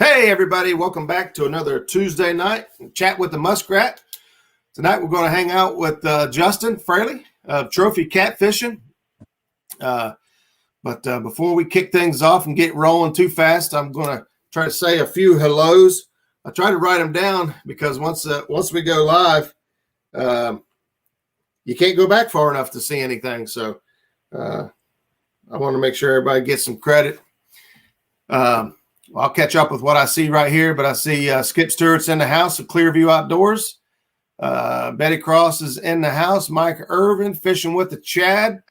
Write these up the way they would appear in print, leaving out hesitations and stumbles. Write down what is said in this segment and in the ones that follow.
Hey everybody, welcome back to another Tuesday night chat with the Muskrat. Tonight we're going to hang out with Justin Fraley of Trophy Catfishing. But before we kick things off and get rolling too fast, I'm going to try to say a few hellos. I try to write them down because once we go live, you can't go back far enough to see anything. So I want to make sure everybody gets some credit. I'll catch up with what I see right here, but I see Skip Stewart's in the house of Clearview Outdoors. Betty Cross is in the house. Mike Irvin fishing with the Chad.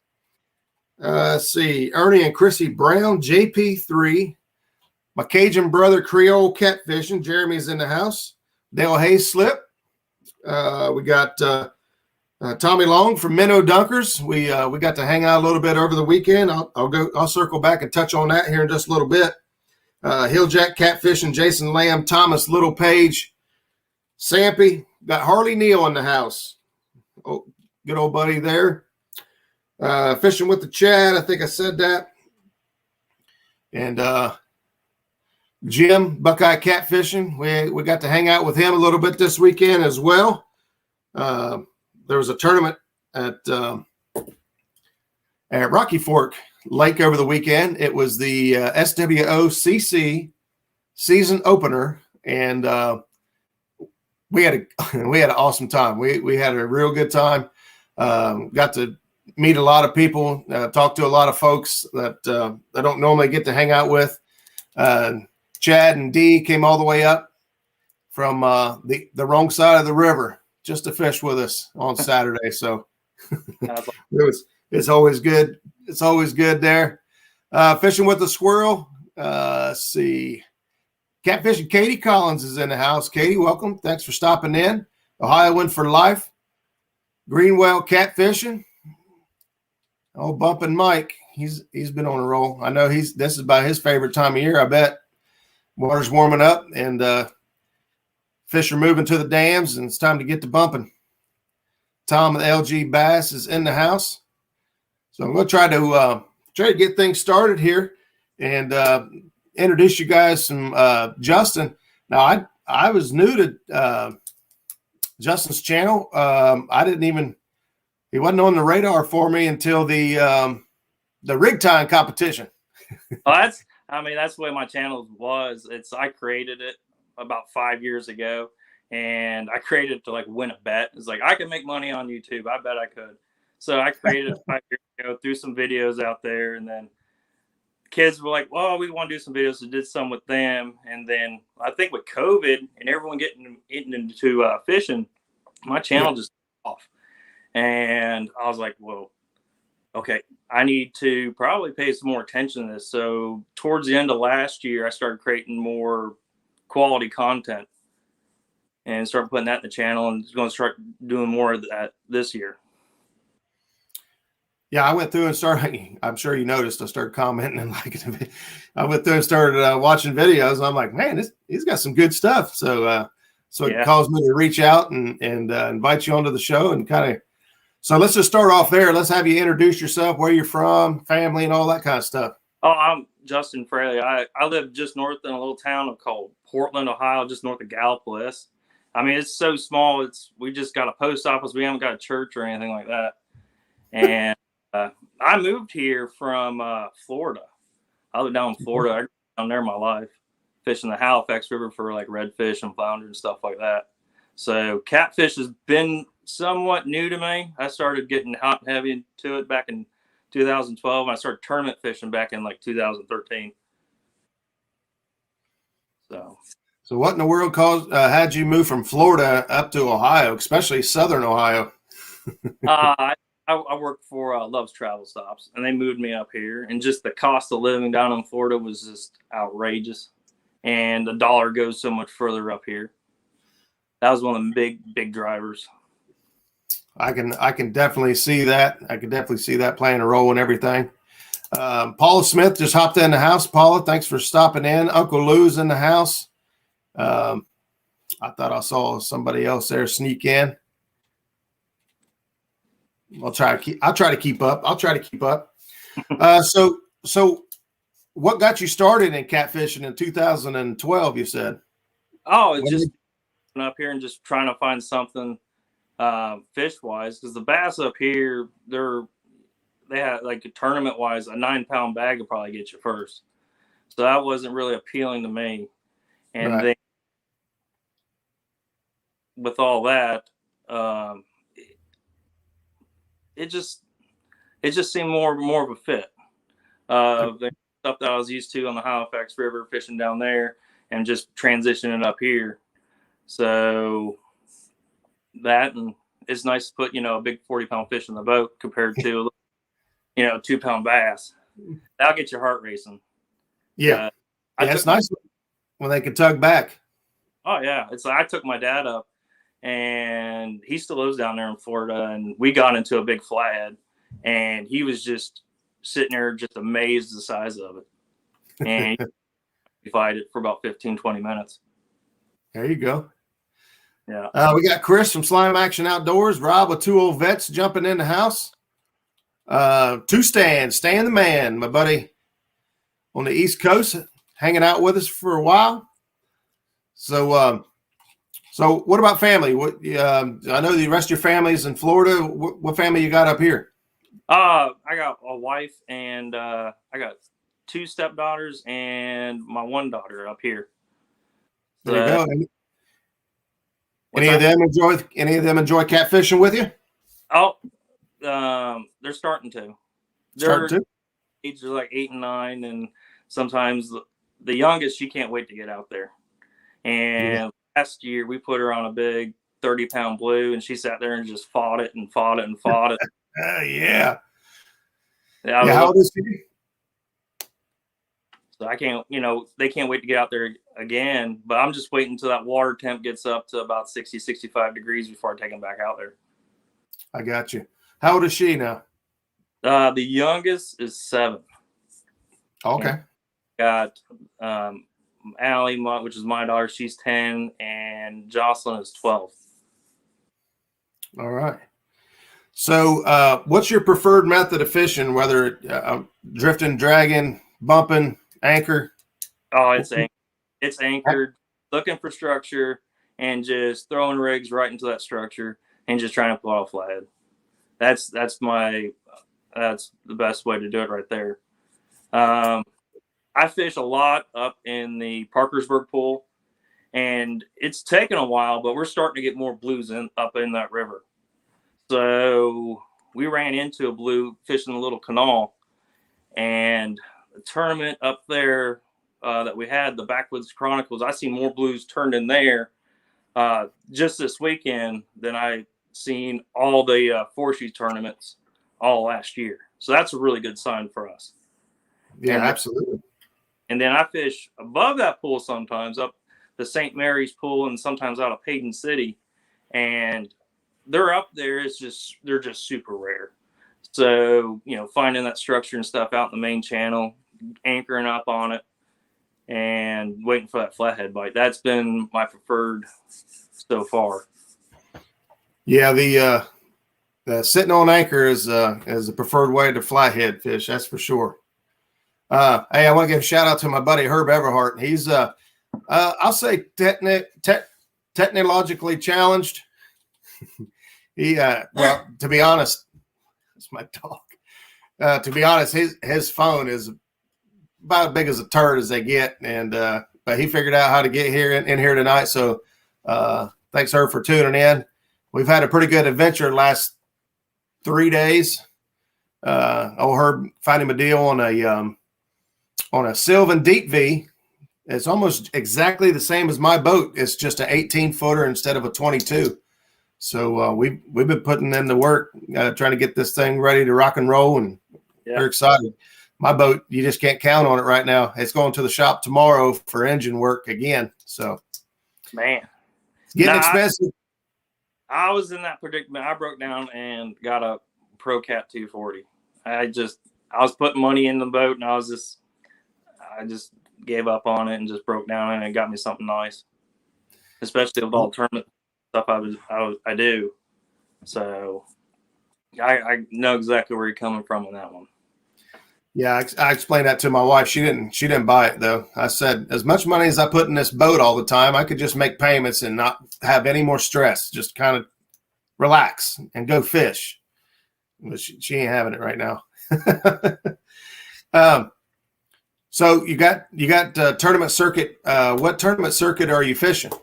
Let's see, Ernie and Chrissy Brown, JP3. My Cajun brother Creole Catfishing. Jeremy's in the house. Dale Hayes Slip. We got Tommy Long from Minnow Dunkers. We got to hang out a little bit over the weekend. I'll circle back and touch on that here in just a little bit. Hilljack Catfishing, Jason Lamb, Thomas Little Page, Sampy. Got Harley Neal in the house. Oh, good old buddy there. Fishing with the Chad. I think I said that. And Jim, Buckeye Catfishing. We got to hang out with him a little bit this weekend as well. There was a tournament at Rocky Fork Lake over the weekend. It was the SWOCC season opener, and we had an awesome time. We had a real good time. Got to meet a lot of people, talk to a lot of folks that I don't normally get to hang out with. Chad and Dee came all the way up from the wrong side of the river just to fish with us on Saturday. So it's always good. It's always good there. Fishing with the Squirrel. Let's see. Catfishing Katie Collins is in the house. Katie, welcome. Thanks for stopping in. Ohioan for life. Greenwell Catfishing. Oh, Bumpin' Mike. He's been on a roll. I know this is about his favorite time of year, I bet. Water's warming up and fish are moving to the dams, and it's time to get to bumping. Tom with LG Bass is in the house. So I'm going to try to get things started here and introduce you guys some Justin. Now, I was new to Justin's channel. He wasn't on the radar for me until the rig tying competition. Well, that's the way my channel was. I created it about 5 years ago, and I created it to like win a bet. It's like, I can make money on YouTube. I bet I could. So I created it 5 years ago, threw some videos out there, and then kids were like, well, we want to do some videos. So did some with them. And then I think with COVID and everyone getting into fishing, my channel just off. And I was like, well, okay, I need to probably pay some more attention to this. So towards the end of last year, I started creating more quality content and started putting that in the channel, and going to start doing more of that this year. Yeah, I went through and started. I'm sure you noticed I started commenting and liking it. I went through and started watching videos. And I'm like, man, he's got some good stuff. So it caused me to reach out and invite you onto the show and kind of. So let's just start off there. Let's have you introduce yourself, where you're from, family, and all that kind of stuff. Oh, I'm Justin Fraley. I live just north in a little town called Portland, Ohio, just north of Gallipolis. I mean, it's so small. We just got a post office. We haven't got a church or anything like that. And I moved here from Florida. I lived down in Florida. I grew down there my life, fishing the Halifax River for like redfish and flounder and stuff like that. So catfish has been somewhat new to me. I started getting hot and heavy into it back in 2012. And I started tournament fishing back in like 2013. So what in the world had you move from Florida up to Ohio, especially Southern Ohio? I worked for Love's Travel Stops, and they moved me up here. And just the cost of living down in Florida was just outrageous. And the dollar goes so much further up here. That was one of the big drivers. I can definitely see that. I can definitely see that playing a role in everything. Paula Smith just hopped in the house. Paula, thanks for stopping in. Uncle Lou's in the house. I thought I saw somebody else there sneak in. I'll try to keep up. So what got you started in catfishing in 2012? You said. Oh, it's just up here and just trying to find something fish wise, because the bass up here, they have like tournament wise, a 9-pound bag will probably get you first. So that wasn't really appealing to me. And right. then with all that, it just seemed more of a fit. The stuff that I was used to on the Halifax River fishing down there and just transitioning up here. So that, and it's nice to put, a big 40-pound fish in the boat compared to, 2-pound bass. That'll get your heart racing. Yeah. It's nice when they can tug back. Oh yeah. It's like I took my dad up, and he still lives down there in Florida, and we got into a big flathead, and he was just sitting there just amazed at the size of it. And he fight it for about 15-20 minutes. There you go. Yeah. We got Chris from Slime Action Outdoors, Rob with 2 old vets jumping in the house. 2 Stan the man, my buddy on the East Coast, hanging out with us for a while. So what about family? What I know the rest of your family's in Florida. What family you got up here? I got a wife, and I got 2 stepdaughters and my 1 daughter up here. There you go. Any of them enjoy catfishing with you? Oh, they're starting to. Their ages are like 8 and 9, and sometimes the youngest, she can't wait to get out there. And last year we put her on a big 30-pound blue, and she sat there and just fought it and fought it and fought it. Yeah. How old is she? So I can't, they can't wait to get out there again, but I'm just waiting until that water temp gets up to about 60, 65 degrees before I take them back out there. I got you. How old is she now? The youngest is 7. Okay. And got Allie, which is my daughter, she's 10, and Jocelyn is 12. All right. So what's your preferred method of fishing, whether drifting, dragging, bumping, anchor? Oh, it's anchored, looking for structure, and just throwing rigs right into that structure and just trying to pull off flathead. That's the best way to do it right there. I fish a lot up in the Parkersburg pool, and it's taken a while, but we're starting to get more blues up in that river. So we ran into a blue fishing a little canal, and the tournament up there that we had, the Backwoods Chronicles, I see more blues turned in there just this weekend than I seen all the 4-shoe tournaments all last year. So that's a really good sign for us. Yeah, absolutely. And then I fish above that pool sometimes, up the St. Mary's pool, and sometimes out of Hayden City, and they're up there. They're just super rare. So, finding that structure and stuff out in the main channel, anchoring up on it, and waiting for that flathead bite. That's been my preferred so far. Yeah, the sitting on anchor is the preferred way to flathead fish. That's for sure. Hey, I want to give a shout out to my buddy Herb Everhart. He's I'll say technologically challenged. He well, to be honest, it's my dog. To be honest, his phone is about as big as a turd as they get, and but he figured out how to get here in here tonight. So thanks, Herb, for tuning in. We've had a pretty good adventure the last 3 days. Old Herb found him a deal on a Sylvan Deep V. It's almost exactly the same as my boat. It's just an 18-footer instead of a 22. So we've been putting in the work, trying to get this thing ready to rock and roll, and we're excited. My boat, you just can't count on it right now. It's going to the shop tomorrow for engine work again. So, man, it's getting expensive. I was in that predicament. I broke down and got a Pro-Cat 240. I was putting money in the boat, and I just gave up on it and just broke down, and it got me something nice, especially with all the tournament stuff I do. So I know exactly where you're coming from on that one. Yeah, I explained that to my wife. She didn't buy it though. I said, as much money as I put in this boat all the time, I could just make payments and not have any more stress. Just kind of relax and go fish. But she ain't having it right now. So you got tournament circuit. What tournament circuit are you fishing?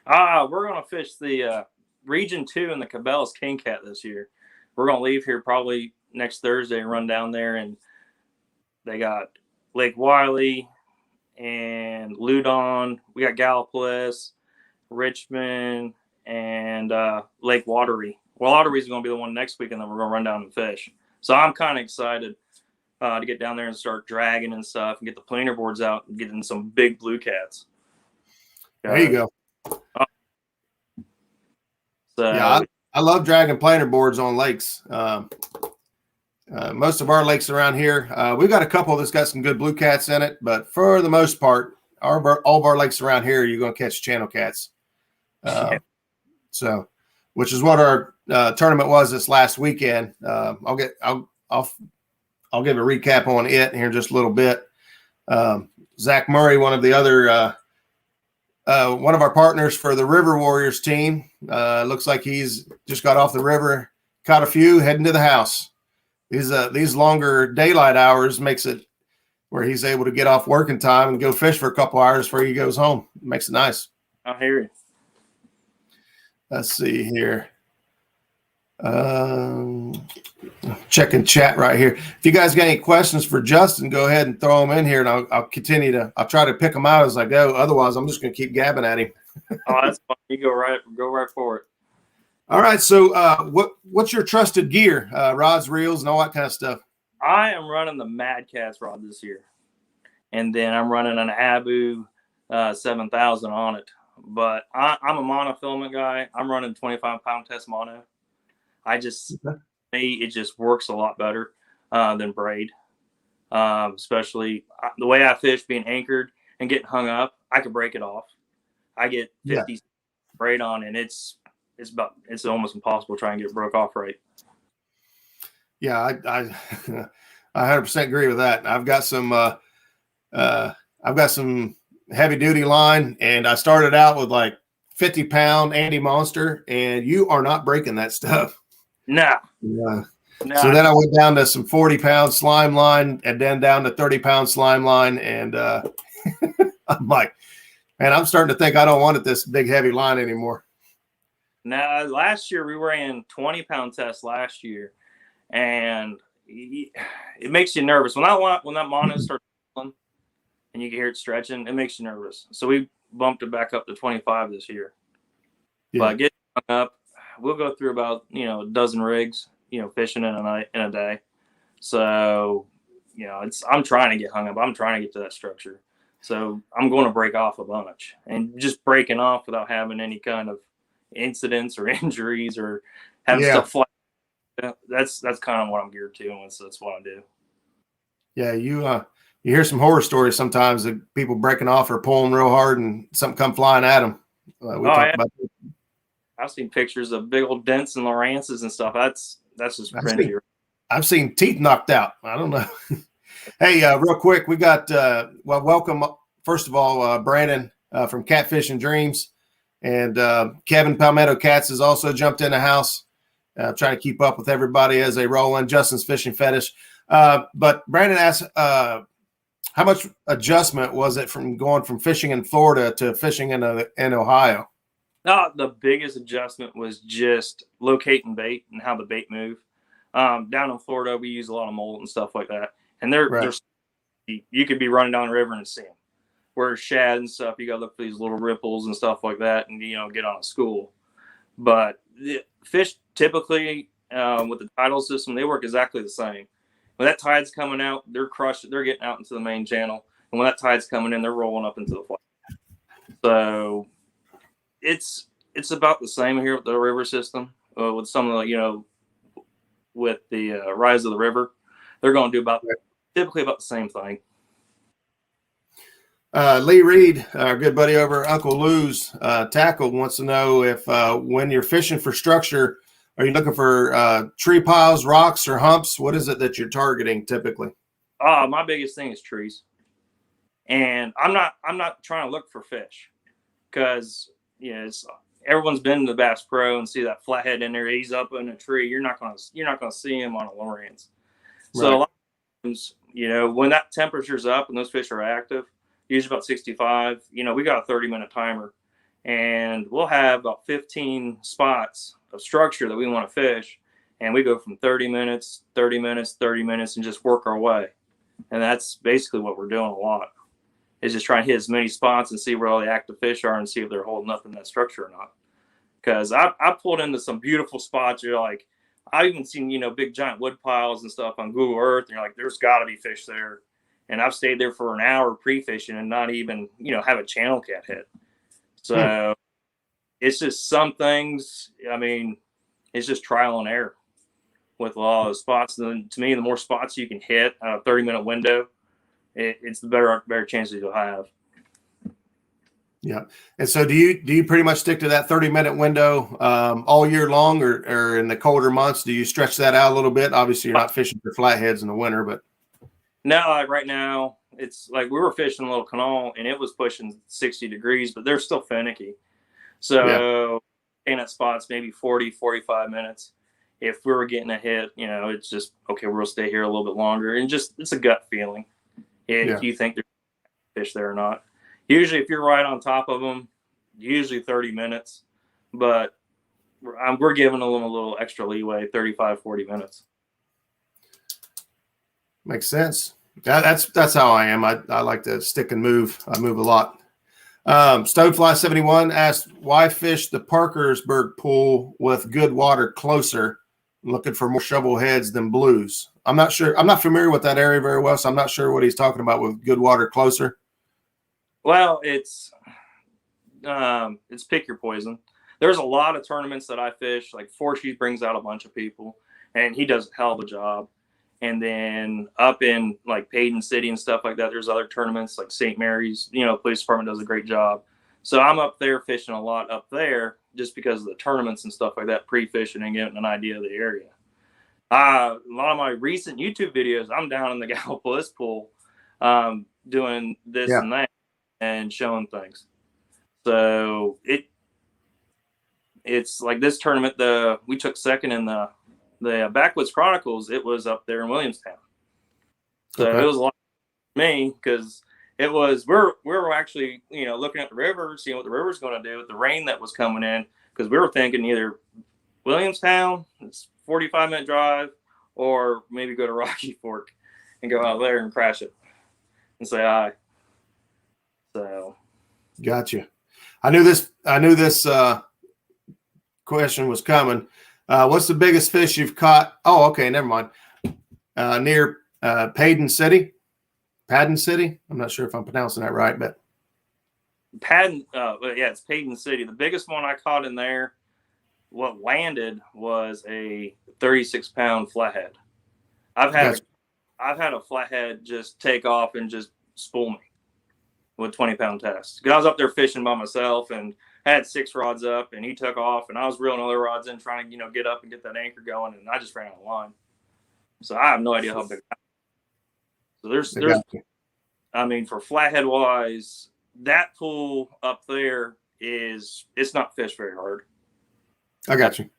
We're gonna fish the Region 2 in the Cabela's King Cat this year. We're gonna leave here probably next Thursday and run down there, and they got Lake Wiley and Loudon. We got Gallipolis, Richmond, and Lake Watery. Well, Watery is going to be the one next week, and then we're going to run down and fish. So I'm kind of excited to get down there and start dragging and stuff and get the planer boards out and get in some big blue cats. There you go. So, yeah, I love dragging planer boards on lakes. Most of our lakes around here, we've got a couple that's got some good blue cats in it, but for the most part, all of our lakes around here, you're going to catch channel cats. So, which is what our tournament was this last weekend. I'll give a recap on it here in just a little bit. Zach Murray, one of our partners for the River Warriors team, looks like he's just got off the river, caught a few, heading to the house. These longer daylight hours makes it where he's able to get off working time and go fish for a couple hours before he goes home. It makes it nice. I hear you. Let's see here. Checking chat right here. If you guys got any questions for Justin, go ahead and throw them in here, and I'll try to pick them out as I go. Otherwise, I'm just going to keep gabbing at him. Oh, that's fine. You go right for it. All right. So, what's your trusted gear? Rods, reels, and all that kind of stuff. I am running the Mad Cats rod this year, and then I'm running an Abu 7000 on it. But I'm a monofilament guy. I'm running 25-pound test mono. It just works a lot better than braid. Especially the way I fish, being anchored and getting hung up, I could break it off. I get 50 braid on, and it's almost impossible to try and get it broke off right. Yeah, I 100% agree with that. I've got some heavy duty line, and I started out with like 50-pound Ande Monster, and you are not breaking that stuff. No. Yeah. So then I went down to some 40-pound slime line, and then down to 30-pound slime line, and I'm like, man, I'm starting to think I don't want this big heavy line anymore. Now, last year we ran 20-pound tests last year, and it makes you nervous when that mono starts and you can hear it stretching. It makes you nervous. So we bumped it back up to 25 this year. Yeah. But getting hung up, we'll go through about a dozen rigs, fishing in a day. So I'm trying to get hung up. I'm trying to get to that structure. So I'm going to break off a bunch, and just breaking off without having any kind of incidents or injuries or having stuff fly. That's kind of what I'm geared to, and that's what I do. Yeah, you hear some horror stories sometimes of people breaking off or pulling real hard and something come flying at them. I've seen pictures of big old dents and Lawrences and stuff. That's just cringy. I've seen teeth knocked out. I don't know. Hey, real quick, we got welcome first of all Brandon from Catfishing Dreams, and Kevin Palmetto Cats has also jumped in the house. Trying to keep up with everybody as they roll in. Justin's fishing fetish. But Brandon asked, how much adjustment was it from going from fishing in Florida to fishing in Ohio? The biggest adjustment was just locating bait and how the bait move. Down in Florida, we use a lot of molt and stuff like that. And you could be running down the river and see them. Where shad and stuff, you got to look for these little ripples and stuff like that and, get on a school. But the fish typically with the tidal system, they work exactly the same. When that tide's coming out, they're getting out into the main channel. And when that tide's coming in, they're rolling up into the flat. So it's about the same here with the river system. With some of the, with the rise of the river, they're going to do typically about the same thing. Lee Reed, our good buddy over Uncle Lou's Tackle, wants to know if when you're fishing for structure, are you looking for tree piles, rocks, or humps? What is it that you're targeting typically? My biggest thing is trees. And I'm not trying to look for fish, because everyone's been to the Bass Pro and see that flathead in there. He's up in a tree. You're not gonna see him on a Lowrance. So Right. a lot of times, when that temperature's up and those fish are active, usually about 65, we got a 30-minute timer, and we'll have about 15 spots of structure that we want to fish, and we go from 30 minutes, 30 minutes, 30 minutes, and just work our way. And that's basically what we're doing a lot, is just trying to hit as many spots and see where all the active fish are and see if they're holding up in that structure or not. Because I pulled into some beautiful spots. You're like, I've even seen, big giant wood piles and stuff on Google Earth. And you're like, there's got to be fish there. And I've stayed there for an hour pre-fishing and not even, have a channel cat hit. So it's just some things, it's just trial and error with a lot of spots. And then to me, the more spots you can hit on a 30-minute window, it's the better chances you'll have. Yeah. And so do you pretty much stick to that 30-minute window all year long, or in the colder months, do you stretch that out a little bit? Obviously, you're not fishing for flatheads in the winter, but. No, right now, it's like we were fishing a little canal, and it was pushing 60 degrees, but they're still finicky. So staying at spots maybe 40, 45 minutes. If we were getting a hit, it's just, okay, we'll stay here a little bit longer. And just, it's a gut feeling if you think there's fish there or not. Usually, if you're right on top of them, usually 30 minutes. But we're giving them a little extra leeway, 35, 40 minutes. Makes sense. That's how I am. I like to stick and move. I move a lot. Stonefly71 asked, why fish the Parkersburg pool with good water closer, looking for more shovel heads than blues? I'm not sure. I'm not familiar with that area very well, so I'm not sure what he's talking about with good water closer. Well, it's pick your poison. There's a lot of tournaments that I fish. Like Forshee brings out a bunch of people, and he does a hell of a job. And then up in like Payton City and stuff like that, there's other tournaments like St. Mary's. Police department does a great job. So I'm up there fishing a lot up there just because of the tournaments and stuff like that, pre-fishing and getting an idea of the area. A lot of my recent YouTube videos, I'm down in the Gallipolis pool doing this and that and showing things. So it's like this tournament, we took second in the Backwoods Chronicles. It was up there in Williamstown. So It was a lot for me, because it was, we were actually, looking at the river, seeing what the river's going to do with the rain that was coming in, because we were thinking either Williamstown, it's 45-minute drive, or maybe go to Rocky Fork and go out there and crash it and say hi. So. Gotcha. I knew this question was coming. What's the biggest fish you've caught? Oh, okay, never mind. Near Payton City. I'm not sure if I'm pronouncing that right, but it's Payton City. The biggest one I caught in there, what landed was a 36-pound flathead. I've had a flathead just take off and just spool me with 20-pound test. Because I was up there fishing by myself and I had 6 rods up, and he took off, and I was reeling other rods in, trying to get up and get that anchor going, and I just ran out of line. So I have no idea how big. So there's for flathead wise, that pool up there it's not fished very hard. I got you.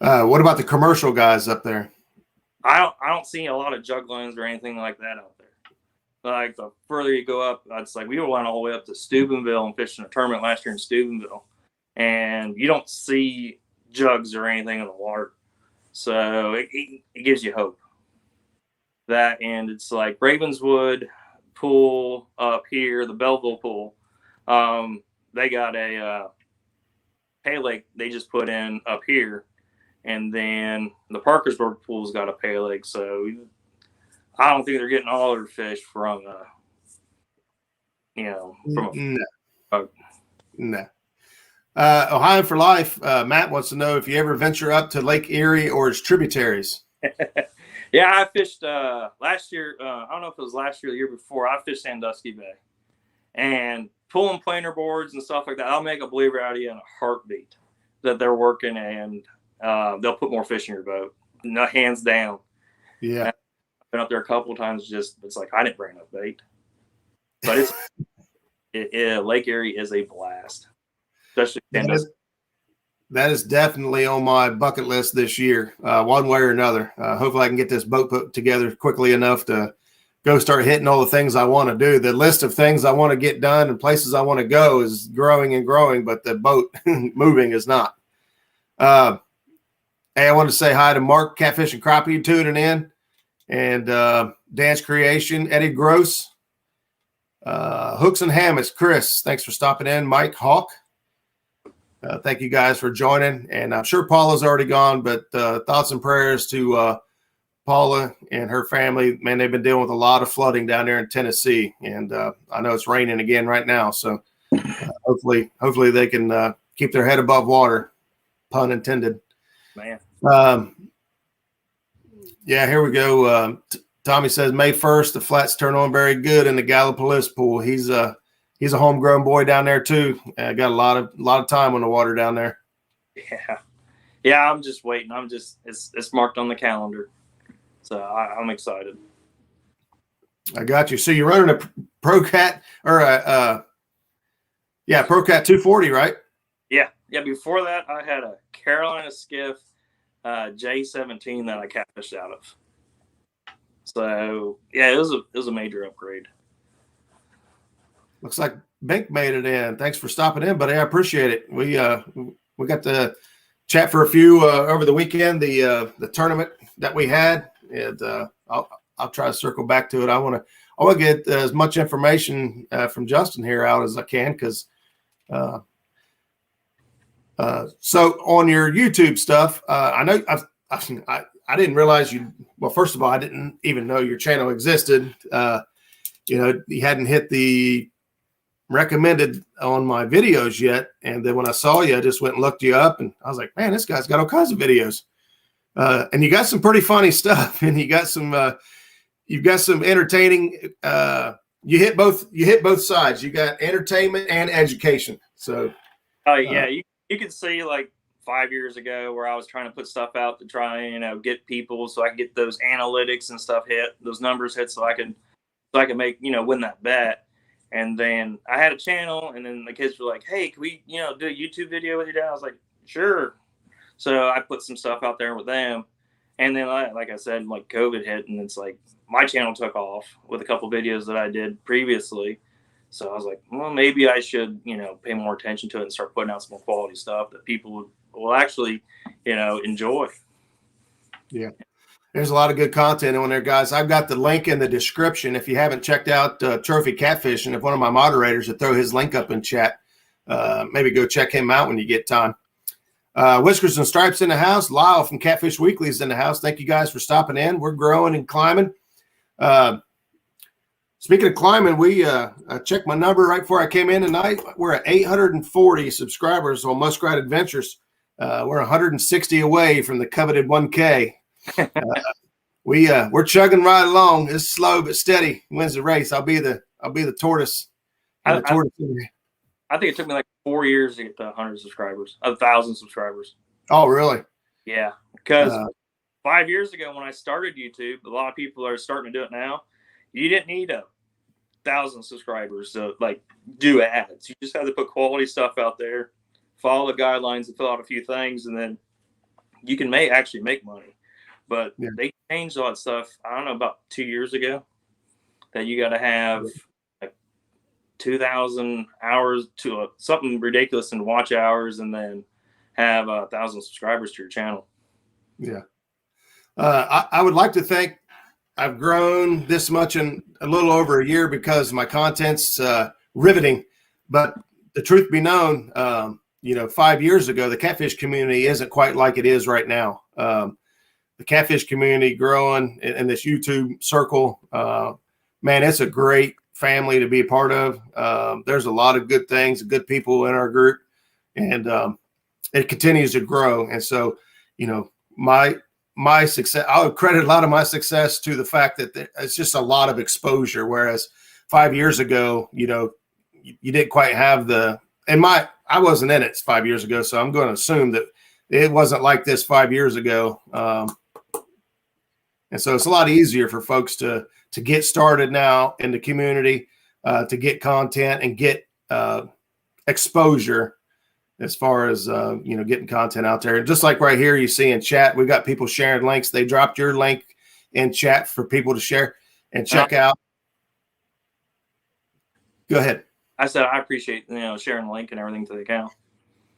What about the commercial guys up there? I don't see a lot of jug lines or anything like that out there. Like the further you go up, it's like we went all the way up to Steubenville and fished in a tournament last year in Steubenville, and you don't see jugs or anything in the water. So it gives you hope. That, and it's like Ravenswood pool up here, the Belleville pool. They got a pay lake they just put in up here, and then the Parkersburg pool's got a pay lake. So I don't think they're getting all their fish from No. Ohio for Life. Matt wants to know if you ever venture up to Lake Erie or its tributaries. Yeah, I fished last year. I don't know if it was last year or the year before. I fished Sandusky Bay, and pulling planer boards and stuff like that. I'll make a believer out of you in a heartbeat that they're working, and they'll put more fish in your boat. No, hands down. Yeah. been up there a couple of times. It's like I didn't bring enough bait, but Lake Erie is a blast, especially that is definitely on my bucket list this year, one way or another. Hopefully I can get this boat put together quickly enough to go start hitting all the things I want to do. The list of things I want to get done and places I want to go is growing and growing, but the boat moving is not. Hey, I wanted to say hi to Mark, Catfish and Crappie, tuning in, and Dance Creation, Eddie Gross, Hooks and Hammocks, Chris, thanks for stopping in, Mike Hawk. Thank you guys for joining, and I'm sure Paula's already gone, but thoughts and prayers to Paula and her family. Man, they've been dealing with a lot of flooding down there in Tennessee, and I know it's raining again right now, so hopefully they can keep their head above water, pun intended. Man. Yeah, here we go. Tommy says May 1st, the flats turn on very good in the Gallipolis pool. He's a homegrown boy down there too. Got a lot of time on the water down there. Yeah. I'm just waiting. It's marked on the calendar, so I'm excited. I got you. So you're running a ProCat or ProCat 240, right? Yeah. Before that, I had a Carolina Skiff J17 that I catfished out of. So yeah, it was a major upgrade. Looks like Bink made it in. Thanks for stopping in, buddy. I appreciate it. We got to chat for a few over the weekend. The tournament that we had, and I'll try to circle back to it. I want to get as much information from Justin here out as I can, because so on your YouTube stuff, I know I didn't realize you. Well, first of all, I didn't even know your channel existed. You hadn't hit the recommended on my videos yet, and then when I saw you, I just went and looked you up, and I was like, man, this guy's got all kinds of videos, and you got some pretty funny stuff, and you got some you've got some entertaining. You hit both sides. You got entertainment and education. So yeah, you can see like 5 years ago where I was trying to put stuff out to try and get people, so I can get those analytics and stuff hit, those numbers hit, so I can make win that bet. And then I had a channel, and then the kids were like, hey, can we do a YouTube video with your dad? I was like, sure. So I put some stuff out there with them, and then like I said, like COVID hit, and it's like my channel took off with a couple videos that I did previously. So I was like, well, maybe I should pay more attention to it and start putting out some more quality stuff that people will actually enjoy. Yeah. There's a lot of good content on there, guys. I've got the link in the description. If you haven't checked out Trophy Catfishing, if one of my moderators would throw his link up in chat, maybe go check him out when you get time. Whiskers and Stripes in the house. Lyle from Catfish Weekly is in the house. Thank you guys for stopping in. We're growing and climbing. Speaking of climbing, I checked my number right before I came in tonight. We're at 840 subscribers on Muskrat Adventures. We're 160 away from the coveted 1K. We're chugging right along. It's slow but steady. Wins the race. I'll be the tortoise. I think it took me like 4 years to get to 100 subscribers, 1,000 subscribers. Oh, really? Yeah, because 5 years ago when I started YouTube, a lot of people are starting to do it now. You didn't need 1,000 subscribers to do ads. You just had to put quality stuff out there, follow the guidelines, and fill out a few things, and then you can actually make money. But they changed all that stuff, I don't know, about 2 years ago, that you got to have 2,000 hours to something ridiculous in watch hours, and then have 1,000 subscribers to your channel. Yeah. I would like to think I've grown this much in a little over a year because my content's riveting. But the truth be known, 5 years ago, the catfish community isn't quite like it is right now. The catfish community growing in this YouTube circle, man, it's a great family to be a part of. There's a lot of good things, good people in our group, and it continues to grow. And so, my success, I would credit a lot of my success to the fact that it's just a lot of exposure. Whereas 5 years ago, you didn't quite have I wasn't in it 5 years ago, so I'm going to assume that it wasn't like this 5 years ago. And so it's a lot easier for folks to get started now in the community, to get content and get exposure as far as, getting content out there. And just like right here, you see in chat, we got people sharing links. They dropped your link in chat for people to share and check out. Go ahead. I said, I appreciate, sharing the link and everything to the account.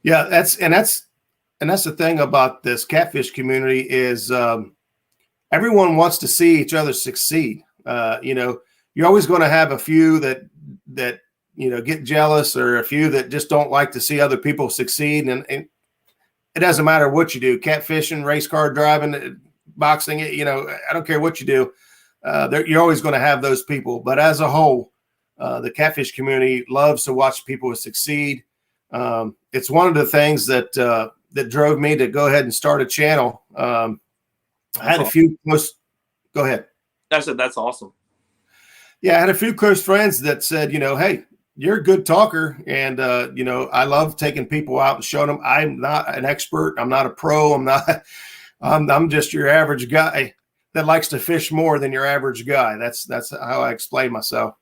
Yeah, that's the thing about this catfish community is everyone wants to see each other succeed. You're always going to have a few that get jealous, or a few that just don't like to see other people succeed. And it doesn't matter what you do, catfishing, race car driving, boxing, I don't care what you do. You're always going to have those people. But as a whole, the catfish community loves to watch people succeed. It's one of the things that drove me to go ahead and start a channel. I had a few close. Go ahead. I said, that's awesome. Yeah, I had a few close friends that said, hey, you're a good talker. And, I love taking people out and showing them I'm not an expert. I'm not a pro. I'm just your average guy that likes to fish more than your average guy. That's how I explain myself.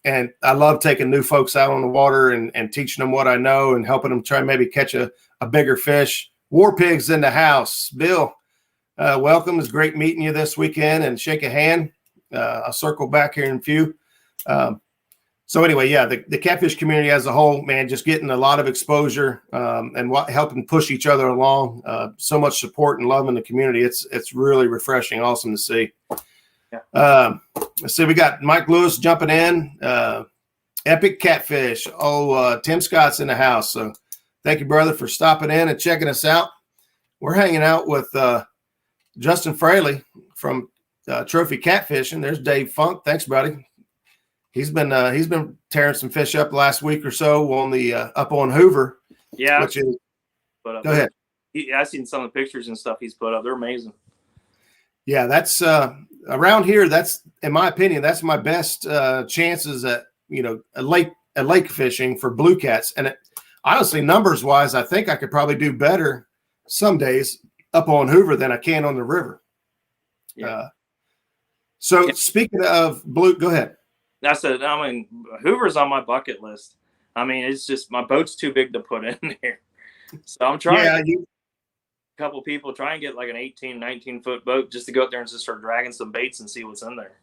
And I love taking new folks out on the water and teaching them what I know and helping them try and maybe catch a bigger fish. War Pigs in the house. Bill, welcome. It's great meeting you this weekend and shake a hand. I'll circle back here in a few. So anyway, yeah, the catfish community as a whole, man, just getting a lot of exposure and helping push each other along. So much support and love in the community. It's really refreshing, awesome to see. Yeah. Let's see, we got Mike Lewis jumping in. Epic Catfish. Tim Scott's in the house. So thank you, brother, for stopping in and checking us out. We're hanging out with Justin Fraley from Trophy Catfishing. There's Dave Funk. Thanks, buddy. He's been tearing some fish up last week or so on the up on Hoover. Yeah. Go ahead. I've seen some of the pictures and stuff he's put up. They're amazing. Yeah, that's around here. That's, in my opinion, that's my best chances at a lake fishing for blue cats. And honestly, numbers wise, I think I could probably do better some days up on Hoover than I can on the river. Yeah. Speaking of blue, go ahead. Hoover's on my bucket list. It's just my boat's too big to put in there. So I'm trying a couple people try and get like an 18, 19 foot boat just to go up there and just start dragging some baits and see what's in there.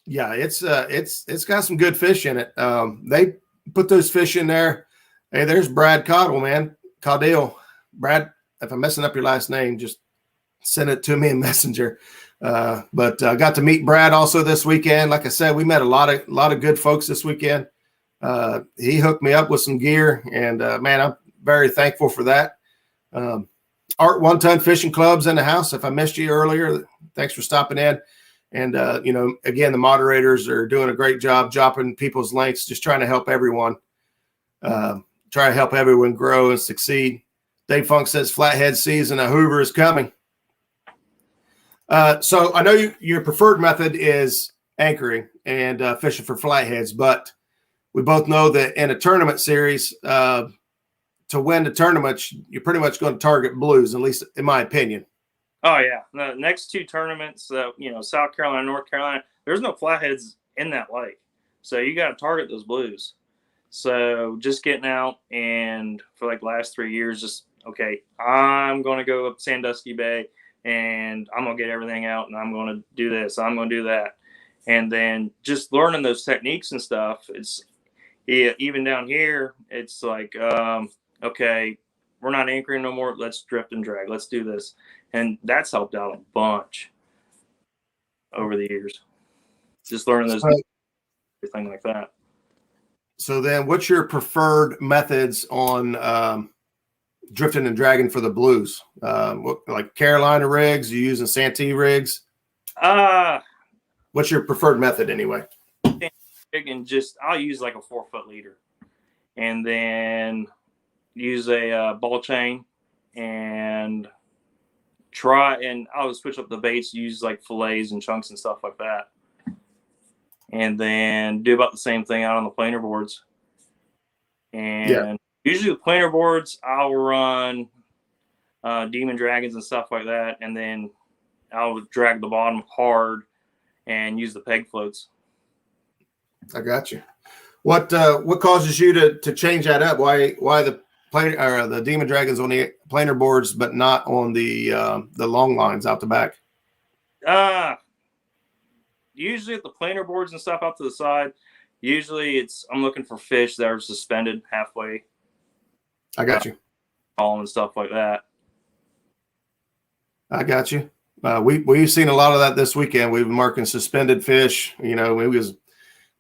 Yeah, it's got some good fish in it. They put those fish in there. Hey, there's Brad Caudill, man. Caudill. Brad, if I'm messing up your last name, just send it to me in Messenger. But I got to meet Brad also this weekend. Like I said, we met a lot of good folks this weekend. He hooked me up with some gear, and man, I'm very thankful for that. Art 1 Ton Fishing Club's in the house. If I missed you earlier, thanks for stopping in. And again, the moderators are doing a great job dropping people's links, just trying to help everyone. Try to help everyone grow and succeed. Dave Funk says flathead season at Hoover is coming. So I know your preferred method is anchoring and fishing for flatheads, but we both know that in a tournament series, to win the tournament, you're pretty much going to target blues, at least in my opinion. Oh yeah, the next two tournaments, South Carolina, North Carolina, there's no flatheads in that lake, so you got to target those blues. So just getting out, and for like the last 3 years, just I'm going to go up Sandusky Bay, and I'm going to get everything out, and I'm going to do this, I'm going to do that. And then just learning those techniques and stuff. Even down here, it's like, okay, we're not anchoring no more. Let's drift and drag. Let's do this. And that's helped out a bunch over the years. Just learning those, everything like that. So then what's your preferred methods on drifting and dragging for the blues? Like Carolina rigs? You using Santee rigs? What's your preferred method anyway? And I'll use like a 4-foot leader, and then use a ball chain, and I'll switch up the baits, use like fillets and chunks and stuff like that, and then do about the same thing out on the planer boards. And usually with planer boards, I'll run demon dragons and stuff like that. And then I would drag the bottom hard and use the peg floats. I got you. What causes you to change that up? Why the the demon dragons on the planer boards, but not on the long lines out the back? Usually at the planer boards and stuff out to the side, usually I'm looking for fish that are suspended halfway. I got you. And stuff like that. I got you. We've seen a lot of that this weekend. We've been marking suspended fish. You know, it was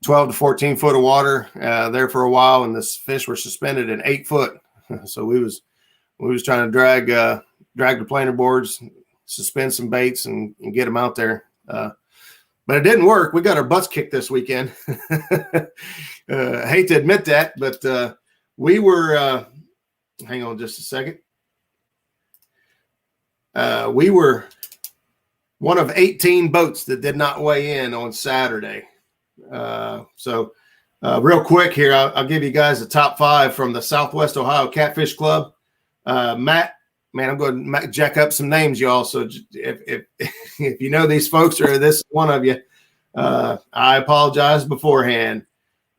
12 to 14 foot of water there for a while, and this fish were suspended in 8 foot. So we was trying to drag the planer boards, suspend some baits, and get them out there. But it didn't work. We got our butts kicked this weekend. Hate to admit that, but we were. Hang on just a second. We were one of 18 boats that did not weigh in on Saturday. So real quick here, I'll give you guys the top 5 from the Southwest Ohio Catfish Club. Matt, man, I'm going to jack up some names, y'all. So if you know these folks or this is one of you, I apologize beforehand.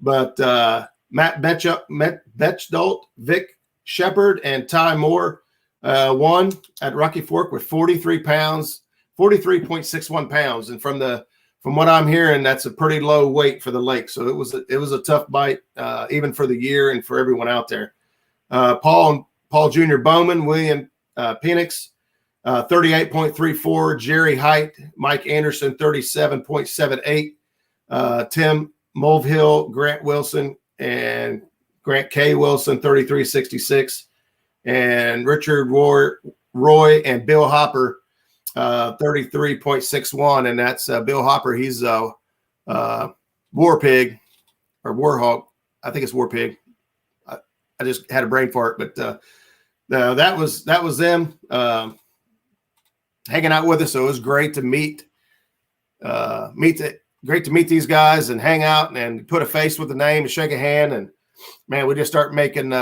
But Matt Betchdolt, Vic Shepard, and Ty Moore won at Rocky Fork with 43 pounds, 43.61 pounds. And from what I'm hearing, that's a pretty low weight for the lake. So it was a tough bite, even for the year and for everyone out there. Paul Jr. Bowman, William Penix, 38.34. Jerry Height, Mike Anderson, 37.78. Tim Mulvihill, Grant Wilson, and Grant K. Wilson, 33.66. And Richard Roy and Bill Hopper, 33.61. And that's Bill Hopper. He's War Pig or Warhawk. I think it's War Pig. I just had a brain fart, but that was them hanging out with us. So it was great to meet these guys and hang out and put a face with the name and shake a hand. And man, we just start making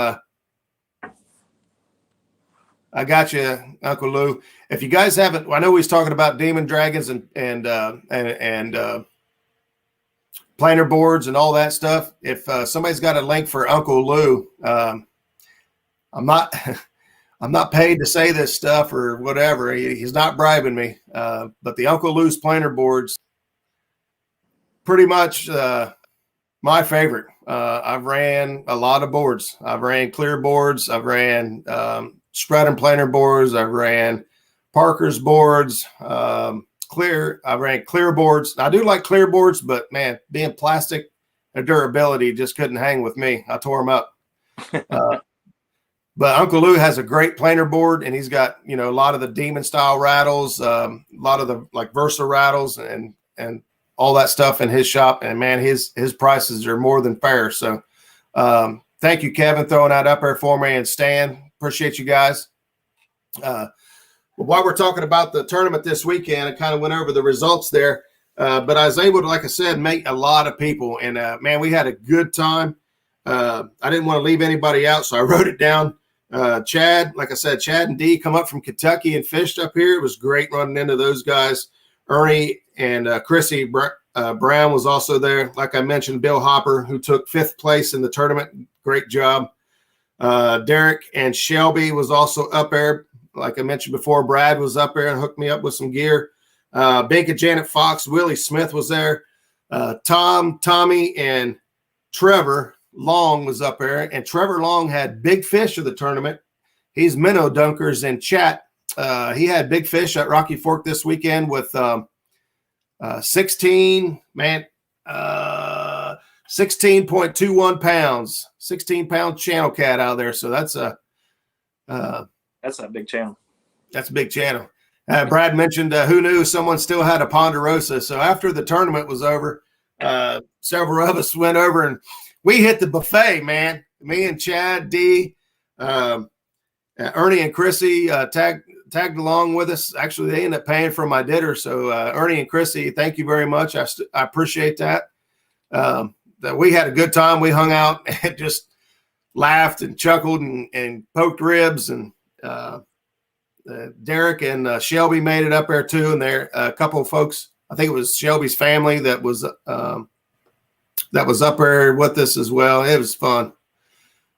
I got you, Uncle Lou. If you guys haven't, I know we was talking about demon dragons and planer boards and all that stuff. If somebody's got a link for Uncle Lou, I'm not paid to say this stuff or whatever. He's not bribing me. But the Uncle Lou's planer boards, pretty much my favorite. I've ran a lot of boards. I've ran clear boards. I've ran spread and planer boards. I've ran Parker's boards. I ran clear boards. I do like clear boards, but man, being plastic and durability just couldn't hang with me. I tore them up. But Uncle Lou has a great planer board, and he's got, a lot of the demon style rattles, a lot of the like Versa rattles and all that stuff in his shop. And man, his prices are more than fair. So thank you, Kevin, throwing that up there for me, and Stan. Appreciate you guys. While we're talking about the tournament this weekend, I kind of went over the results there. But I was able to, like I said, meet a lot of people. And, man, we had a good time. I didn't want to leave anybody out, so I wrote it down. Chad, like I said, Chad and Dee come up from Kentucky and fished up here. It was great running into those guys. Ernie and Chrissy Brown was also there. Like I mentioned, Bill Hopper, who took 5th place in the tournament. Great job. Derek and Shelby was also up there. Like I mentioned before, Brad was up there and hooked me up with some gear. Bink and Janet Fox, Willie Smith was there. Tommy, and Trevor Long was up there. And Trevor Long had big fish of the tournament. He's Minnow Dunkers in chat. He had big fish at Rocky Fork this weekend with 16.21 pounds, 16-pound channel cat out there. So that's a big channel. That's a big channel. Brad mentioned who knew someone still had a Ponderosa. So after the tournament was over, several of us went over and we hit the buffet, man. Me and Chad, Dee, Ernie and Chrissy tagged along with us. Actually, they ended up paying for my dinner. So Ernie and Chrissy, thank you very much. I appreciate that. That we had a good time. We hung out and just laughed and chuckled and poked ribs. And Derek and Shelby made it up there too, and there a couple of folks. I think it was Shelby's family that was up there with us as well. It was fun.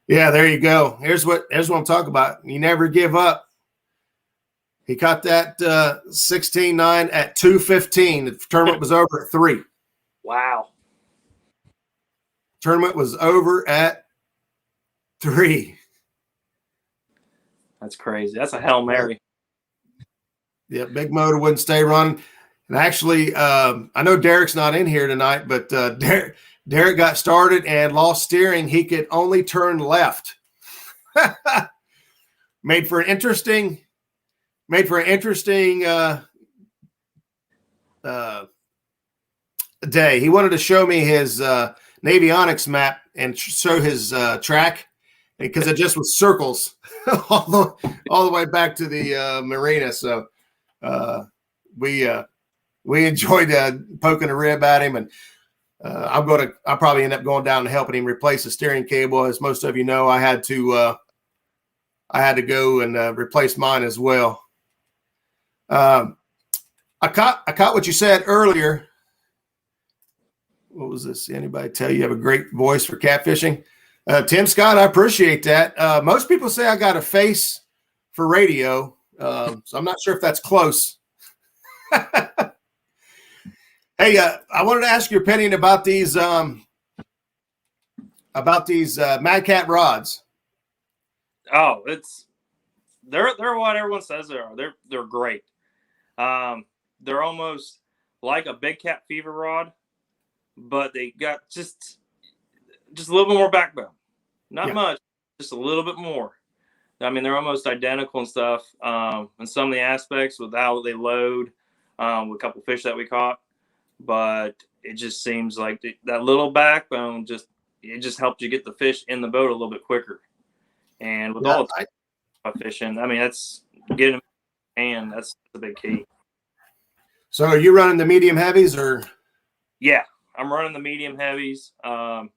Yeah, there you go. Here's what I'm talking about. You never give up. He caught that 16-9 at 2:15. The tournament was over at 3. Wow. Tournament was over at 3. That's crazy. That's a Hail Mary. Yeah, big motor wouldn't stay running. And actually, I know Derek's not in here tonight, but Derek got started and lost steering. He could only turn left. Made for an interesting day. He wanted to show me his Navionics map and show his track, because it just was circles all the way back to the marina. So we enjoyed poking a rib at him, and I'll probably end up going down and helping him replace the steering cable. As most of you know, I had to go and replace mine as well. I caught what you said earlier. What was this? Anybody tell you have a great voice for catfishing? Tim Scott, I appreciate that. Most people say I got a face for radio, so I'm not sure if that's close. Hey, I wanted to ask your opinion about these Mad Cat rods. Oh, they're what everyone says they are. They're great. They're almost like a big cat fever rod, but they got just a little bit more backbone. Not much, just a little bit more. I mean, they're almost identical and stuff. In some of the aspects with how they load, with a couple fish that we caught, but it just seems like that little backbone just helped you get the fish in the boat a little bit quicker. And with all the fishing, I mean, that's getting them in, that's the big key. So are you running the medium heavies or? Yeah, I'm running the medium heavies. I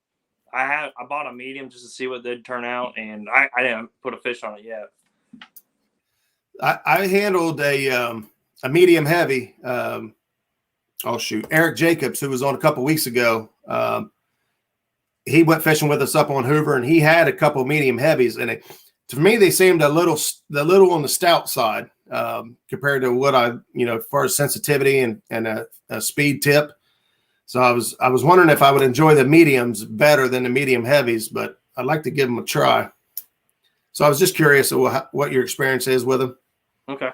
bought a medium just to see what they'd turn out, and I didn't put a fish on it yet. I handled a medium heavy. Eric Jacobs, who was on a couple weeks ago. He went fishing with us up on Hoover, and he had a couple medium heavies, and to me they seemed a little on the stout side compared to what as far as sensitivity and a speed tip. So I was wondering if I would enjoy the mediums better than the medium heavies, but I'd like to give them a try. So I was just curious what your experience is with them. Okay.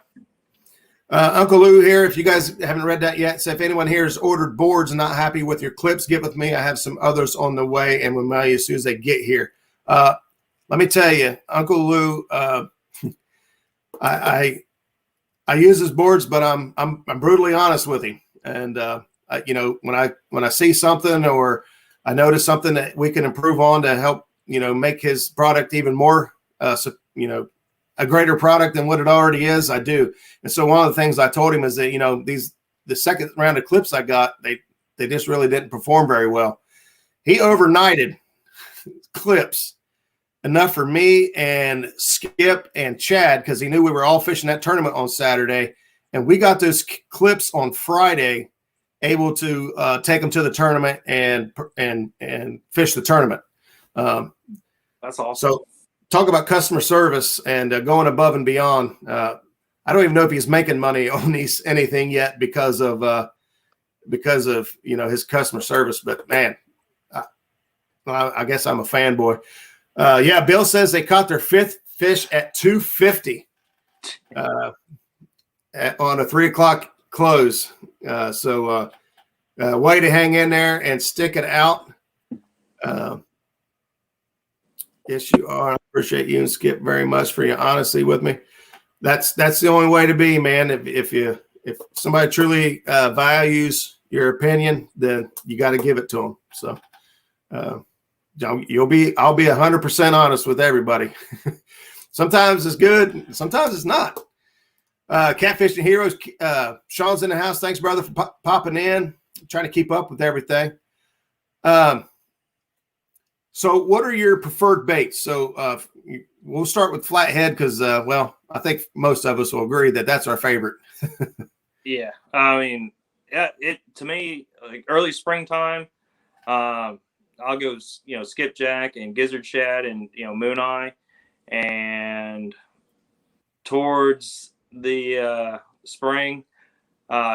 Uncle Lou here. If you guys haven't read that yet, so if anyone here has ordered boards and not happy with your clips, get with me. I have some others on the way, and we'll mail you as soon as they get here. Let me tell you, Uncle Lou, I use his boards, but I'm brutally honest with him. And when I see something or I notice something that we can improve on to help make his product even more a greater product than what it already is, I do. And so one of the things I told him is that the second round of clips I got, they just really didn't perform very well. He overnighted clips enough for me and Skip and Chad, because he knew we were all fishing that tournament on Saturday, and we got those clips on Friday, able to take them to the tournament and fish the tournament. That's awesome. So talk about customer service and going above and beyond. I don't even know if he's making money on anything yet because of his customer service. But man, I guess I'm a fanboy. Bill says they caught their 5th fish at 2:50 on a 3:00 close. Way to hang in there and stick it out. Yes, you are. I appreciate you and Skip very much for your honesty with me. That's the only way to be, man. If somebody truly values your opinion, then you got to give it to them. So I'll be 100% honest with everybody. Sometimes it's good, sometimes it's not. Catfishing Heroes, Sean's in the house. Thanks, brother, for popping in. I'm trying to keep up with everything. So what are your preferred baits? So we'll start with flathead because, well, I think most of us will agree that that's our favorite. Yeah. I mean, yeah, to me, like early springtime, I'll go, skipjack and gizzard shad and, moon eye. And towards the spring,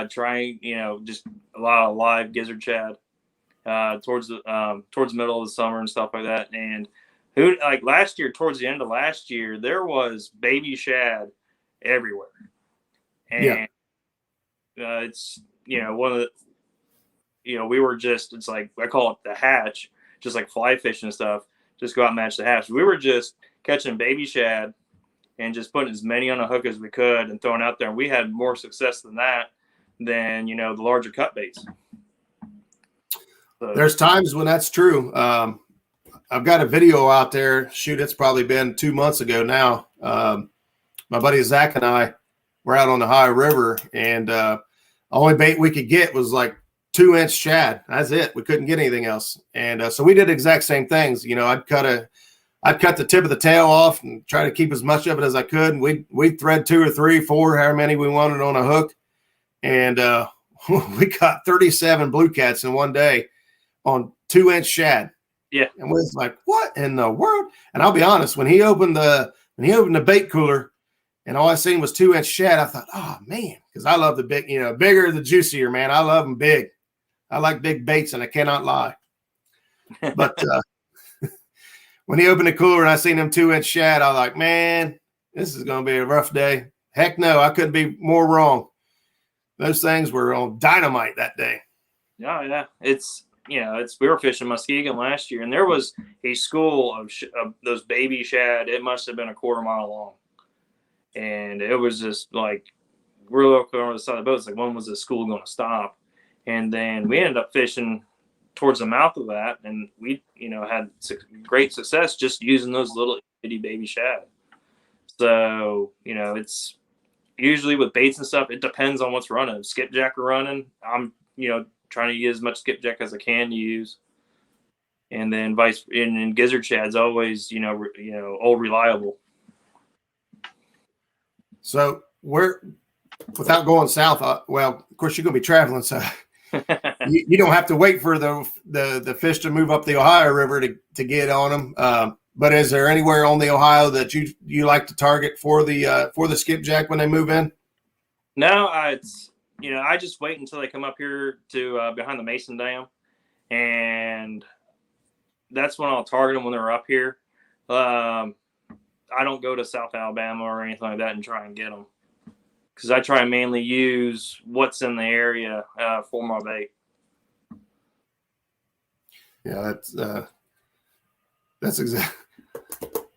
trying, just a lot of live gizzard shad. Towards the middle of the summer and stuff like that. And like last year, towards the end of last year, there was baby shad everywhere. And it's, one of the, we were just, it's like, I call it the hatch, just like fly fishing and stuff, just go out and match the hatch. We were just catching baby shad and just putting as many on a hook as we could and throwing out there. And we had more success than that than, the larger cut baits. So, there's times when that's true. I've got a video out there. Shoot, it's probably been 2 months ago now. My buddy Zach and I were out on the High River, and only bait we could get was like 2-inch shad. That's it. We couldn't get anything else. And so we did the exact same things. I'd cut the tip of the tail off and try to keep as much of it as I could. And we'd thread 2 or 3, 4, however many we wanted on a hook. And we caught 37 Bluecats in one day on 2-inch shad. Yeah. And we was like, what in the world? And I'll be honest, when he opened the bait cooler and all I seen was 2-inch shad, I thought, oh man, because I love the big, bigger the juicier, man. I love them big. I like big baits, and I cannot lie. But when he opened the cooler and I seen them 2-inch shad, I was like, man, this is going to be a rough day. Heck no, I couldn't be more wrong. Those things were on dynamite that day. Yeah. We were fishing Muskegon last year, and there was a school of those baby shad. It must have been a quarter mile long. And it was just like, we're looking over the side of the boat. It's like, when was the school going to stop? And then we ended up fishing towards the mouth of that. And we, had great success just using those little itty baby shad. So, it's usually with baits and stuff, it depends on what's running. If skipjack are running, I'm, trying to use as much skipjack as I can use. And then and gizzard shad's always, old reliable. So without going south, well, of course you're going to be traveling, so you don't have to wait for the fish to move up the Ohio River to get on them. But is there anywhere on the Ohio that you like to target for the skipjack when they move in? No, I just wait until they come up here to behind the Mason Dam, and that's when I'll target them when they're up here. I don't go to South Alabama or anything like that and try and get them, because I try and mainly use what's in the area for my bait. Yeah,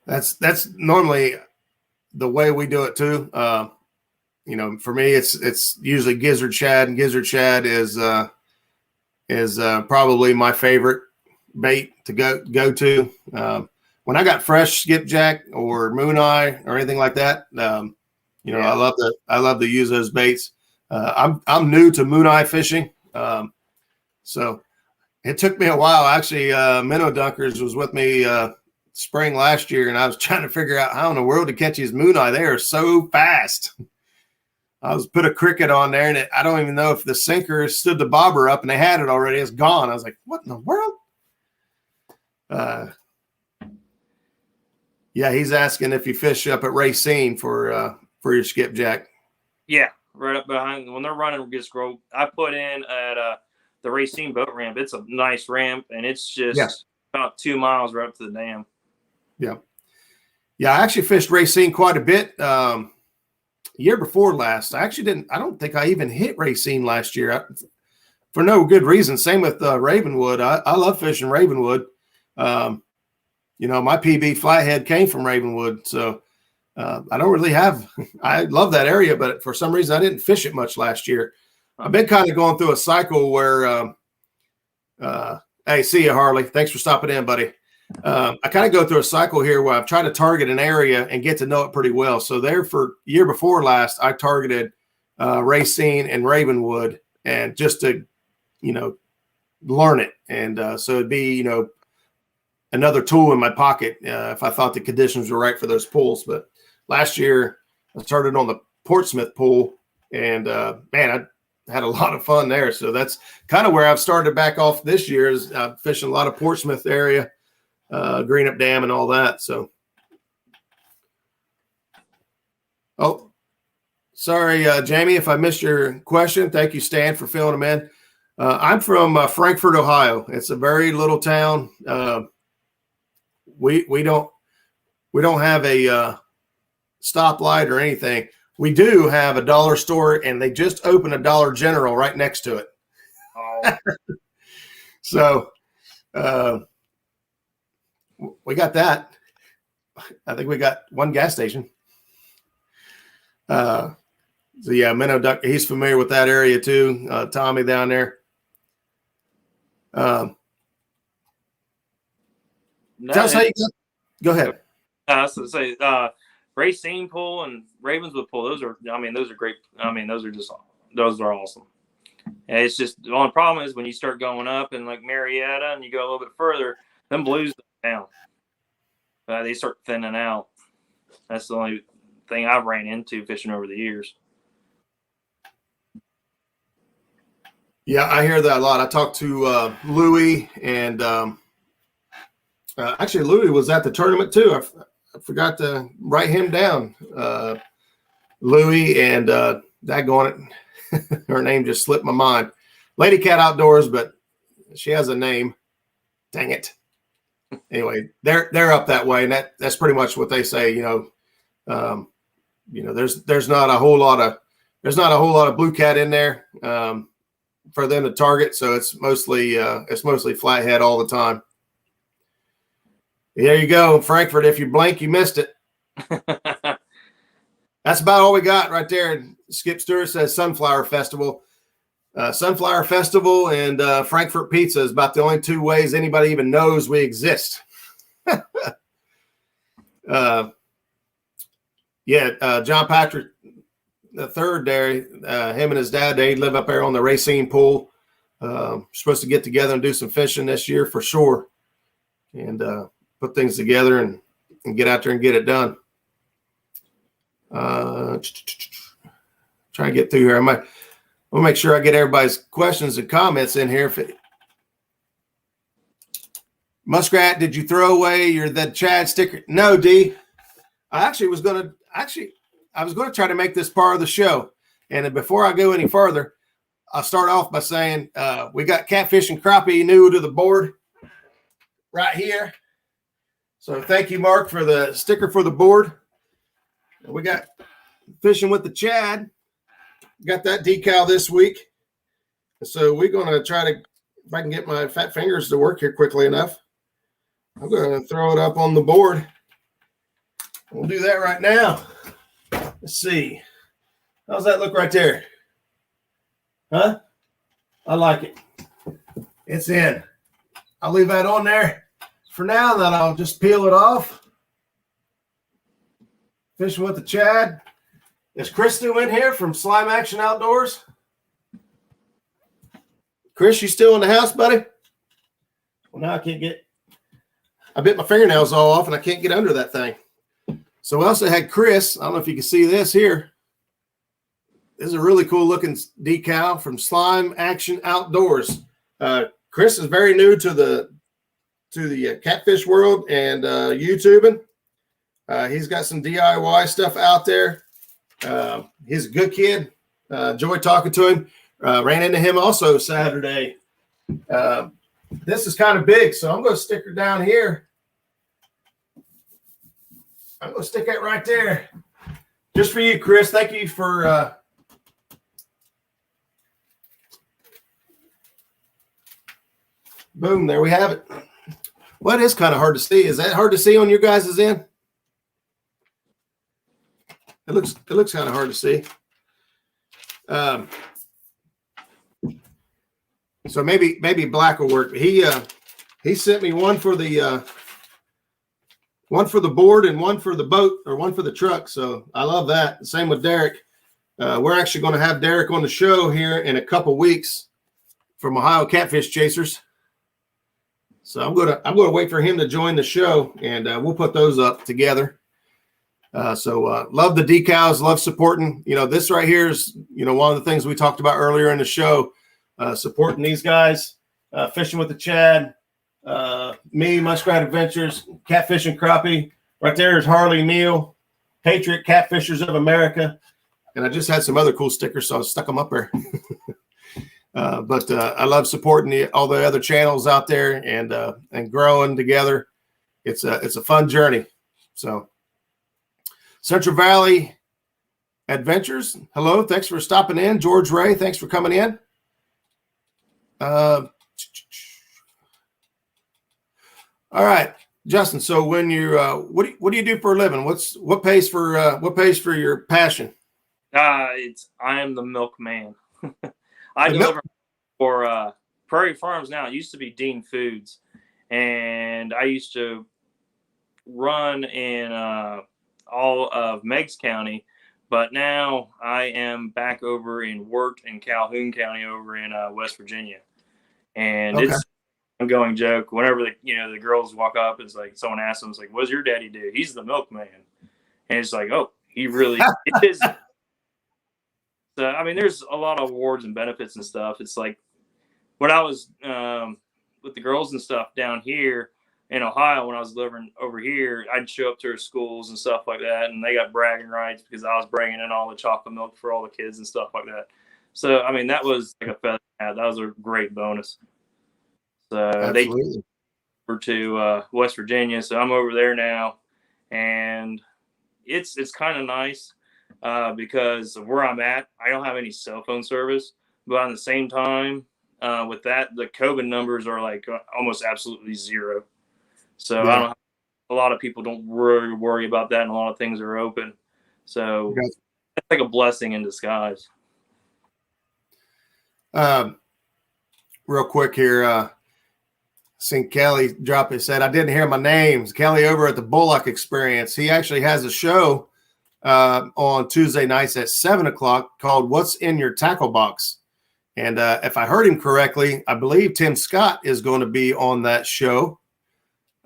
that's normally the way we do it too. For me, it's usually gizzard shad, and gizzard shad is probably my favorite bait to go to. When I got fresh skipjack or moon eye or anything like that, I love to use those baits. I'm new to moon eye fishing, so it took me a while. Actually, Minnow Dunkers was with me spring last year, and I was trying to figure out how in the world to catch these moon eye. They are so fast. I was put a cricket on there, and I don't even know if the sinker stood the bobber up, and they had it already. It's gone. I was like, what in the world? Yeah, he's asking if you fish up at Racine for your skipjack. Yeah, right up behind when they're running. I put in at the Racine boat ramp. It's a nice ramp, and it's just about 2 miles right up to the dam. Yeah. I actually fished Racine quite a bit. Year before last, I don't think I even hit Racine last year for no good reason. Same with Ravenwood. I love fishing Ravenwood. My PB flathead came from Ravenwood. So I don't really I love that area, but for some reason I didn't fish it much last year. I've been kind of going through a cycle where, hey, see you, Harley. Thanks for stopping in, buddy. I kind of go through a cycle here where I've tried to target an area and get to know it pretty well. So there for year before last, I targeted Racine and Ravenwood, and just to, learn it. And so it'd be, another tool in my pocket if I thought the conditions were right for those pools. But last year I started on the Portsmouth pool, and man, I had a lot of fun there. So that's kind of where I've started back off this year, is fishing a lot of Portsmouth area, Greenup Dam and all that. So, oh, sorry, Jamie, if I missed your question. Thank you, Stan, for filling them in. I'm from Frankfort, Ohio. It's a very little town. We don't have a stoplight or anything. We do have a dollar store, and they just opened a Dollar General right next to it. Oh. So we got that. I think we got one gas station. So yeah, Minnow Duck, he's familiar with that area too. Tommy down there. Tell us how you go ahead. So say Racine pool and Ravenswood pool, those are great. I mean, those are awesome. And it's just the only problem is when you start going up and like Marietta and you go a little bit further, them blues down. They start thinning out. That's the only thing I've ran into fishing over the years. Yeah, I hear that a lot. I talked to Louie, and actually Louie was at the tournament too. I forgot to write him down. Louie and daggone it, her name just slipped my mind. Lady Cat Outdoors, but she has a name. Dang it. Anyway, they're up that way, and that's pretty much what they say. There's not a whole lot of Bluecat in there for them to target, so it's mostly flathead all the time. There you go, Frankfort. If you blink, you missed it. That's about all we got right there. Skip Stewart says Sunflower Festival. Sunflower Festival and Frankfurt Pizza is about the only two ways anybody even knows we exist. John Patrick the third there, him and his dad, they live up there on the Racine pool. Supposed to get together and do some fishing this year for sure, and put things together and get out there and get it done. Try and get through here. I'll make sure I get everybody's questions and comments in here. Muskrat, did you throw away the Chad sticker? No, D. I was going to try to make this part of the show. And before I go any further, I'll start off by saying we got catfish and crappie new to the board right here. So thank you, Mark, for the sticker for the board. We got fishing with the Chad. Got that decal this week. So we're going to try to, if I can get my fat fingers to work here quickly enough, I'm going to throw it up on the board. We'll do that right now. Let's see. How's that look right there? Huh? I like it. It's in. I'll leave that on there for now, then I'll just peel it off. Fishing with the Chad. Is Chris still in here from Slime Action Outdoors? Chris, you still in the house, buddy? Well, now I can't get, I bit my fingernails all off and I can't get under that thing. So we also had Chris. I don't know if you can see this here. This is a really cool looking decal from Slime Action Outdoors. Chris is very new to the catfish world and YouTubing. He's got some DIY stuff out there. He's a good kid. Enjoyed talking to him. Ran into him also Saturday. This is kind of big, so I'm going to stick her down here. I'm going to stick it right there. Just for you, Chris. Thank you for boom, there we have it. Well, it is kind of hard to see. Is that hard to see on your guys' end? It looks kind of hard to see. So maybe black will work. He sent me one for the board and one for the boat, or one for the truck. So I love that. Same with Derek. We're actually going to have Derek on the show here in a couple weeks from Ohio Catfish Chasers. So I'm gonna wait for him to join the show, and we'll put those up together. So love the decals, love supporting. This right here is one of the things we talked about earlier in the show. Supporting these guys, fishing with the Chad, me, Muskrat Adventures, Catfishing Crappie. Right there is Harley Neal, Patriot Catfishers of America, and I just had some other cool stickers, so I stuck them up there. But I love supporting all the other channels out there and growing together. It's a fun journey. So Central Valley Adventures, hello, thanks for stopping in. George Ray, thanks for coming in. All right, Justin. So when you what do you do for a living? What pays for your passion? I am the milkman. I deliver for Prairie Farms now. It used to be Dean Foods, and I used to run in all of Meigs County, but now I am back over in Wirt and Calhoun County over in West Virginia, and Okay. it's an ongoing joke. Whenever the girls walk up, it's like someone asks them, it's like, "What does your daddy do?" He's the milkman, and it's like, oh, he really is. So, I mean, there's a lot of awards and benefits and stuff. It's like when I was with the girls and stuff down here in Ohio, when I was delivering over here, I'd show up to their schools and stuff like that, and they got bragging rights because I was bringing in all the chocolate milk for all the kids and stuff like that. So, I mean, that was like a feather hat. That was a great bonus. So Absolutely. They came over to West Virginia, so I'm over there now, and it's kind of nice. Because of where I'm at, I don't have any cell phone service, but at the same time, with that, the COVID numbers are like almost absolutely zero. So I don't have, a lot of people don't really worry about that, and a lot of things are open. So it's like a blessing in disguise. Real quick here, seen Kelly drop it, said, I didn't hear my names. Kelly over at the Bullock Experience. He actually has a show on Tuesday nights at 7:00 called What's in Your Tackle Box. And if I heard him correctly, I believe Tim Scott is going to be on that show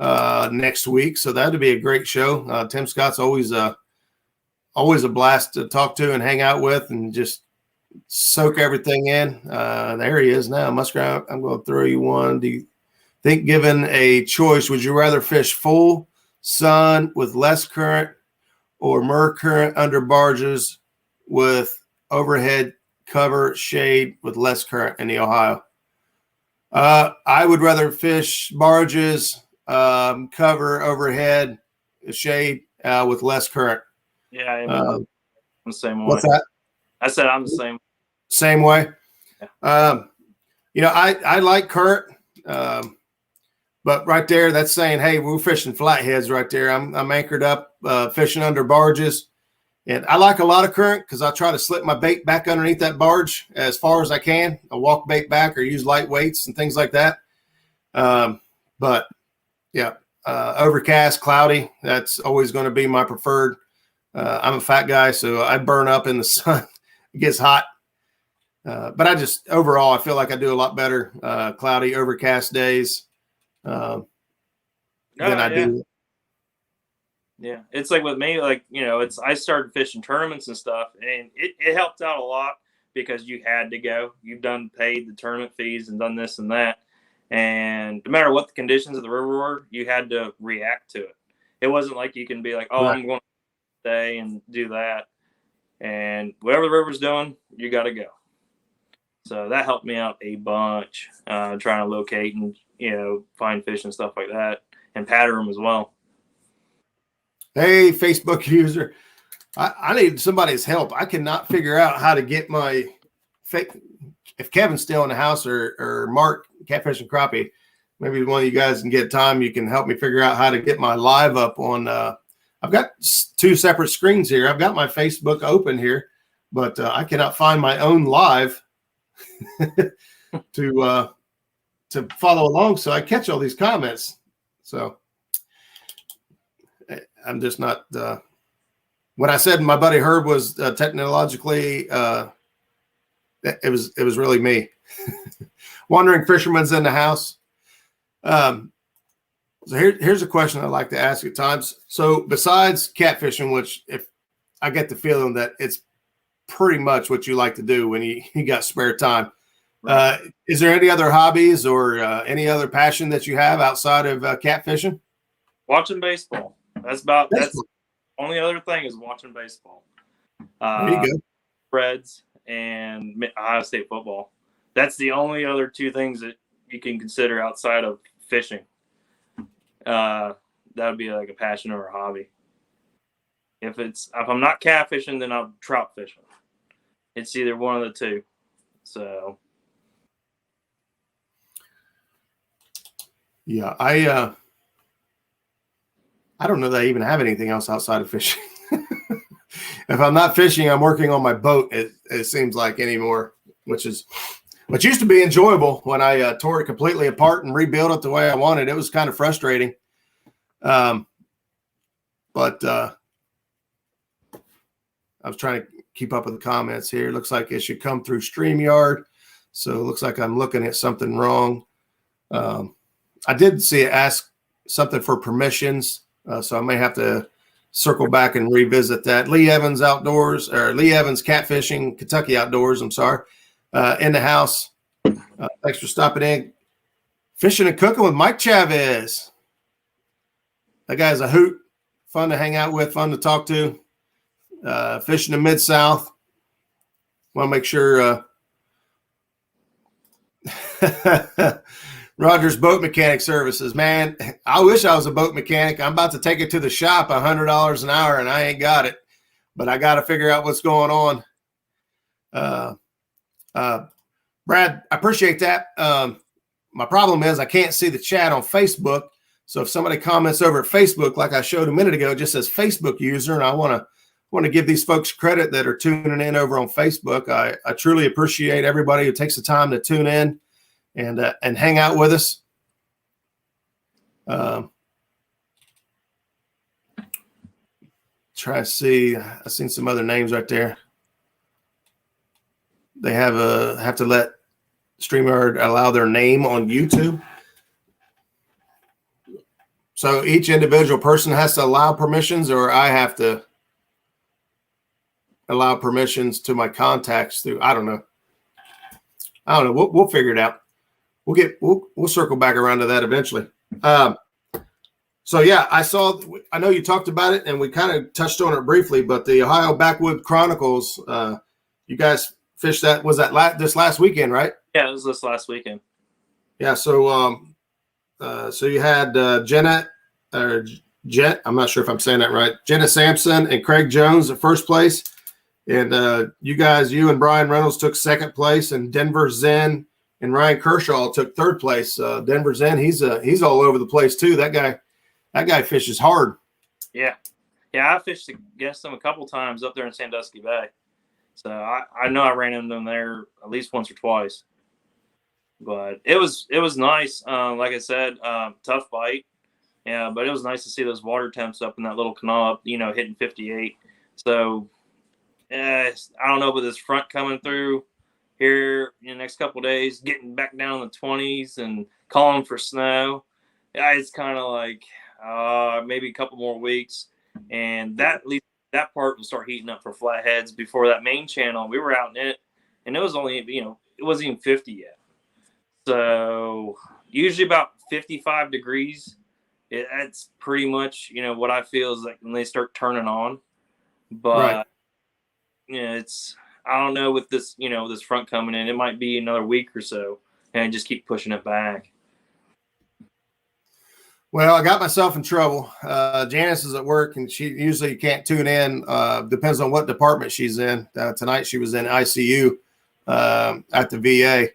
next week. So that'd be a great show. Tim Scott's always a blast to talk to and hang out with and just soak everything in. There he is now. Muskrat, I'm going to throw you one. Do you think, given a choice, would you rather fish full sun with less current or mer current under barges with overhead cover shade with less current in the Ohio? I would rather fish barges, cover overhead shade with less current. Yeah, I'm the same way. What's that? I said I'm the same. Same way. Yeah. I like current. But right there, that's saying, hey, we're fishing flatheads right there. I'm anchored up, fishing under barges. And I like a lot of current because I try to slip my bait back underneath that barge as far as I can. I walk bait back or use light weights and things like that. But, yeah, overcast, cloudy, that's always going to be my preferred. I'm a fat guy, so I burn up in the sun. It gets hot. But overall, I feel like I do a lot better cloudy, overcast days. Than I do. Yeah, it's like with me, like, I started fishing tournaments and stuff, and it helped out a lot because you had to go. You've paid the tournament fees and done this and that, and no matter what the conditions of the river were, you had to react to it. It wasn't like you can be like, oh, right, I'm going to stay and do that, and whatever the river's doing, you got to go. So that helped me out a bunch, trying to locate and find fish and stuff like that, and pattern them as well. Hey, Facebook user, I need somebody's help. I cannot figure out how to get my if Kevin's still in the house or Mark, Catfishing Crappie, maybe one of you guys can get time. You can help me figure out how to get my live up on. I've got two separate screens here. I've got my Facebook open here, but I cannot find my own live to follow along, so I catch all these comments. So I'm just not. When I said my buddy Herb was technologically, it was really me. Wandering Fisherman's in the house. So here's a question I like to ask at times. So besides catfishing, which if I get the feeling that it's pretty much what you like to do when you got spare time, Right. is there any other hobbies or any other passion that you have outside of catfishing? Watching baseball. That's the only other thing is watching baseball. There you go. Reds and Ohio State football. That's the only other two things that you can consider outside of fishing. That would be like a passion or a hobby. If I'm not catfishing, then I'm trout fishing. It's either one of the two. So yeah, I don't know that I even have anything else outside of fishing. If I'm not fishing, I'm working on my boat. It seems like anymore, which used to be enjoyable when I tore it completely apart and rebuilt it the way I wanted. It was kind of frustrating. But I was trying to keep up with the comments here. It looks like it should come through StreamYard. So it looks like I'm looking at something wrong. I did see it ask something for permissions. So I may have to circle back and revisit that. Lee Evans Catfishing, Kentucky Outdoors. I'm sorry. In the house. Thanks for stopping in. Fishing and cooking with Mike Chavez. That guy's a hoot. Fun to hang out with, fun to talk to. Fishing in Mid-South. Want to make sure Rogers Boat Mechanic Services. Man, I wish I was a boat mechanic. I'm about to take it to the shop, $100 an hour, and I ain't got it. But I got to figure out what's going on. Brad, I appreciate that. My problem is I can't see the chat on Facebook. So if somebody comments over at Facebook, like I showed a minute ago, it just says Facebook user, and I want to give these folks credit that are tuning in over on Facebook. I truly appreciate everybody who takes the time to tune in and hang out with us. Try to see. I've seen some other names right there. They have to let StreamYard allow their name on YouTube. So each individual person has to allow permissions, or I have to allow permissions to my contacts through. I don't know. We'll figure it out. We'll circle back around to that eventually. So yeah, I know you talked about it and we kind of touched on it briefly, but the Ohio Backwood Chronicles, you guys fished that. Was that this last weekend, right? yeah, it was this last weekend. Yeah. So, so you had Jet. I'm not sure if I'm saying that right. Jenna Sampson and Craig Jones at first place, and you and Brian Reynolds took second place, and Denver Zen and Ryan Kershaw took third place. Denver Zen, he's all over the place too. That guy fishes hard. Yeah, I fished against him a couple times up there in Sandusky Bay, so I know I ran into him there at least once or twice. But it was nice. Like I said, tough bite. Yeah, but it was nice to see those water temps up in that little canal up, hitting 58. So I don't know, with this front coming through here in the next couple of days, getting back down in the 20s and calling for snow. Yeah, it's kind of like maybe a couple more weeks, and that part will start heating up for flatheads before that main channel. We were out in it, and it was only it wasn't even 50 yet. So usually about 55 degrees. That's pretty much what I feel is like when they start turning on. But Right. I don't know with this this front coming in, it might be another week or so, and I just keep pushing it back. Well, I got myself in trouble. Janice is at work, and she usually can't tune in. Depends on what department she's in. Tonight she was in ICU at the VA.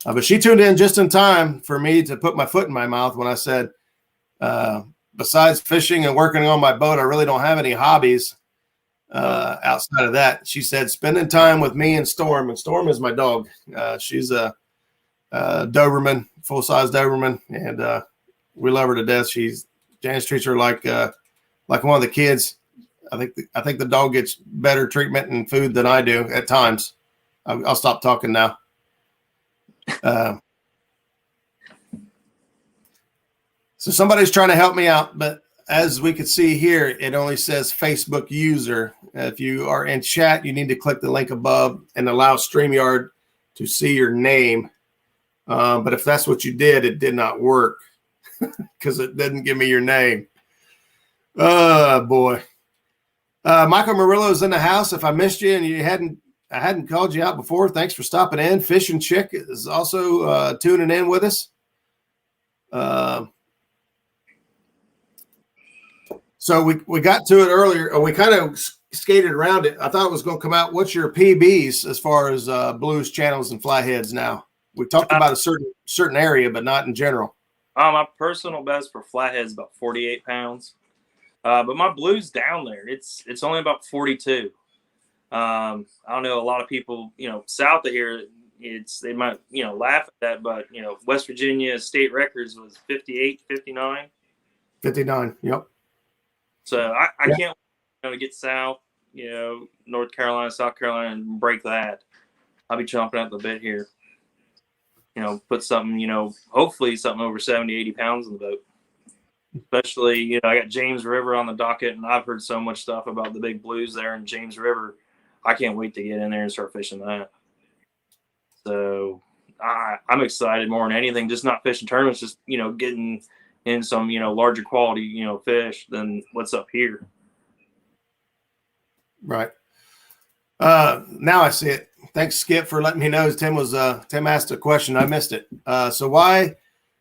But she tuned in just in time for me to put my foot in my mouth when I said, besides fishing and working on my boat, I really don't have any hobbies outside of that. She said, spending time with me and Storm. And Storm is my dog. She's a Doberman, full-size Doberman, and we love her to death. Janice treats her like one of the kids. I think the dog gets better treatment and food than I do at times. I'll stop talking now. So somebody's trying to help me out, but as we can see here, it only says Facebook user. If you are in chat, you need to click the link above and allow StreamYard to see your name. But if that's what you did, it did not work because it didn't give me your name. Oh, boy. Michael Murillo's in the house. If I missed you and I hadn't called you out before, thanks for stopping in. Fish and Chick is also tuning in with us. So we got to it earlier. We kind of skated around it. I thought it was going to come out. What's your PBs as far as blues, channels, and flatheads now? We talked about a certain area, but not in general. My personal best for flatheads about 48 pounds. But my blues down there, it's only about 42. I don't know. A lot of people, south of here, they might, laugh at that, but West Virginia state records was 58, 59. 59. Yep. So I can't to get south, North Carolina, South Carolina, and break that. I'll be chomping at the bit here. Put something, hopefully something over 70, 80 pounds in the boat. Especially, I got James River on the docket, and I've heard so much stuff about the big blues there in James River. I can't wait to get in there and start fishing that. So I'm excited more than anything, just not fishing tournaments, just, getting in some, larger quality, fish than what's up here. Right. Now I see it. Thanks, Skip, for letting me know. Tim asked a question. I missed it. So why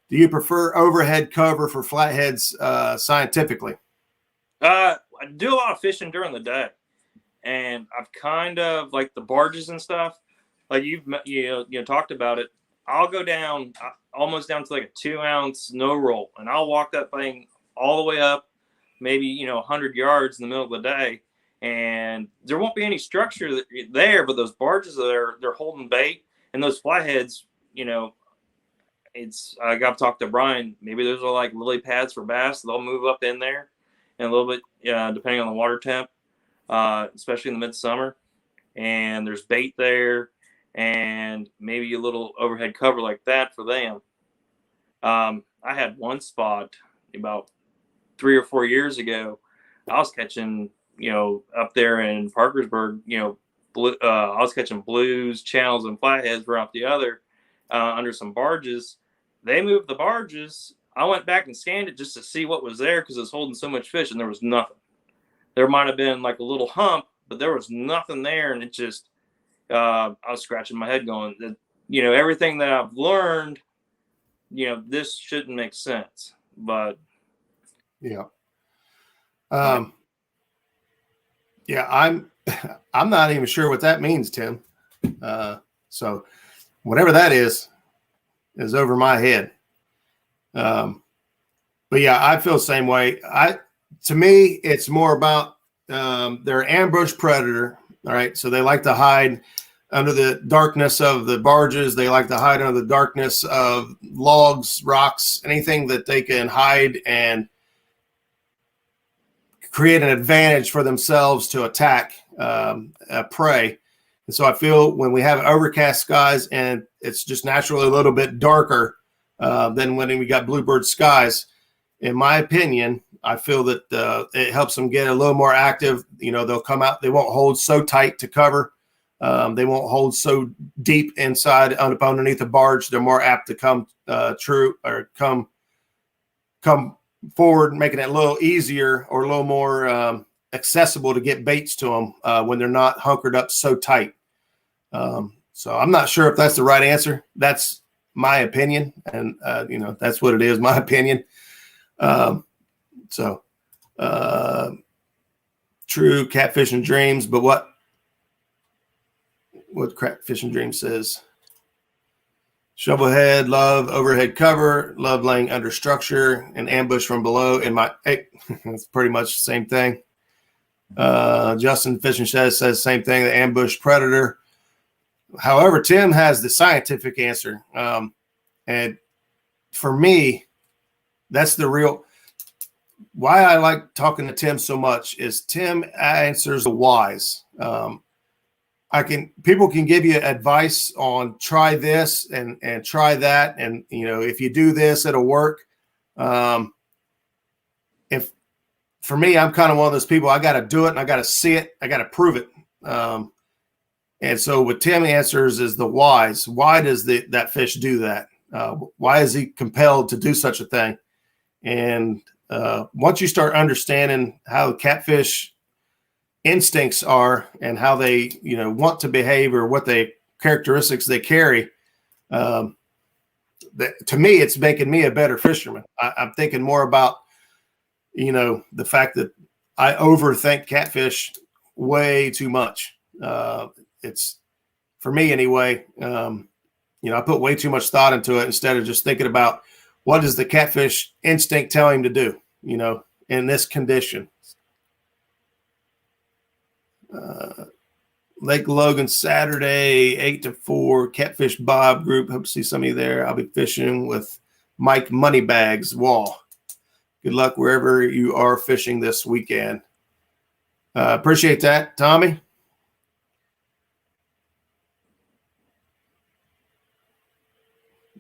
do you prefer overhead cover for flatheads scientifically? I do a lot of fishing during the day, and I've kind of like the barges and stuff. Like you've talked about it. I'll go down almost down to like a 2-ounce no roll, and I'll walk that thing all the way up, maybe 100 yards in the middle of the day, and there won't be any structure there. But those barges they're holding bait, and those flatheads, it's I got to talk to Brian. Maybe those are like lily pads for bass. They'll move up in there, and a little bit depending on the water temp, especially in the midsummer. And there's bait there, and maybe a little overhead cover like that for them. I had one spot about 3 or 4 years ago. I was catching, up there in Parkersburg, I was catching blues, channels, and flatheads. We're off the other under some barges. They moved the barges. I went back and scanned it just to see what was there because it was holding so much fish, and there was nothing. There might have been like a little hump, but there was nothing there, and it just I was scratching my head going, everything that I've learned, this shouldn't make sense. But yeah. Yeah, I'm not even sure what that means, Tim. So whatever that is over my head. But yeah, I feel the same way. To me, it's more about they're ambush predator. All right. So they like to hide under the darkness of the barges. They like to hide under the darkness of logs, rocks, anything that they can hide and create an advantage for themselves to attack a prey. And so I feel when we have overcast skies and it's just naturally a little bit darker than when we got bluebird skies, in my opinion, I feel that it helps them get a little more active. They'll come out. They won't hold so tight to cover. They won't hold so deep inside up underneath the barge. They're more apt to come come forward, making it a little easier or a little more accessible to get baits to them when they're not hunkered up so tight. So I'm not sure if that's the right answer. That's my opinion, and that's what it is, my opinion. True catfishing dreams, but what catfishing dream says? Shovelhead, love overhead cover, love laying under structure, and ambush from below. It's pretty much the same thing. Justin Fishing Shed says same thing, the ambush predator. However, Tim has the scientific answer. And for me, that's the real why I like talking to Tim so much is Tim answers the whys. People can give you advice on try this and try that. And, if you do this, it'll work. If for me, I'm kind of one of those people, I got to do it and I got to see it. I got to prove it. And so what Tim answers is the whys. Why does that fish do that? Why is he compelled to do such a thing? And once you start understanding how catfish instincts are and how they, want to behave or what characteristics they carry, to me, it's making me a better fisherman. I'm thinking more about, the fact that I overthink catfish way too much. It's for me anyway. I put way too much thought into it instead of just thinking about what does the catfish instinct tell him to do, in this condition. Lake Logan Saturday, 8 to 4, Catfish Bob group. Hope to see some of you there. I'll be fishing with Mike Moneybags Wall. Good luck wherever you are fishing this weekend. Appreciate that, Tommy.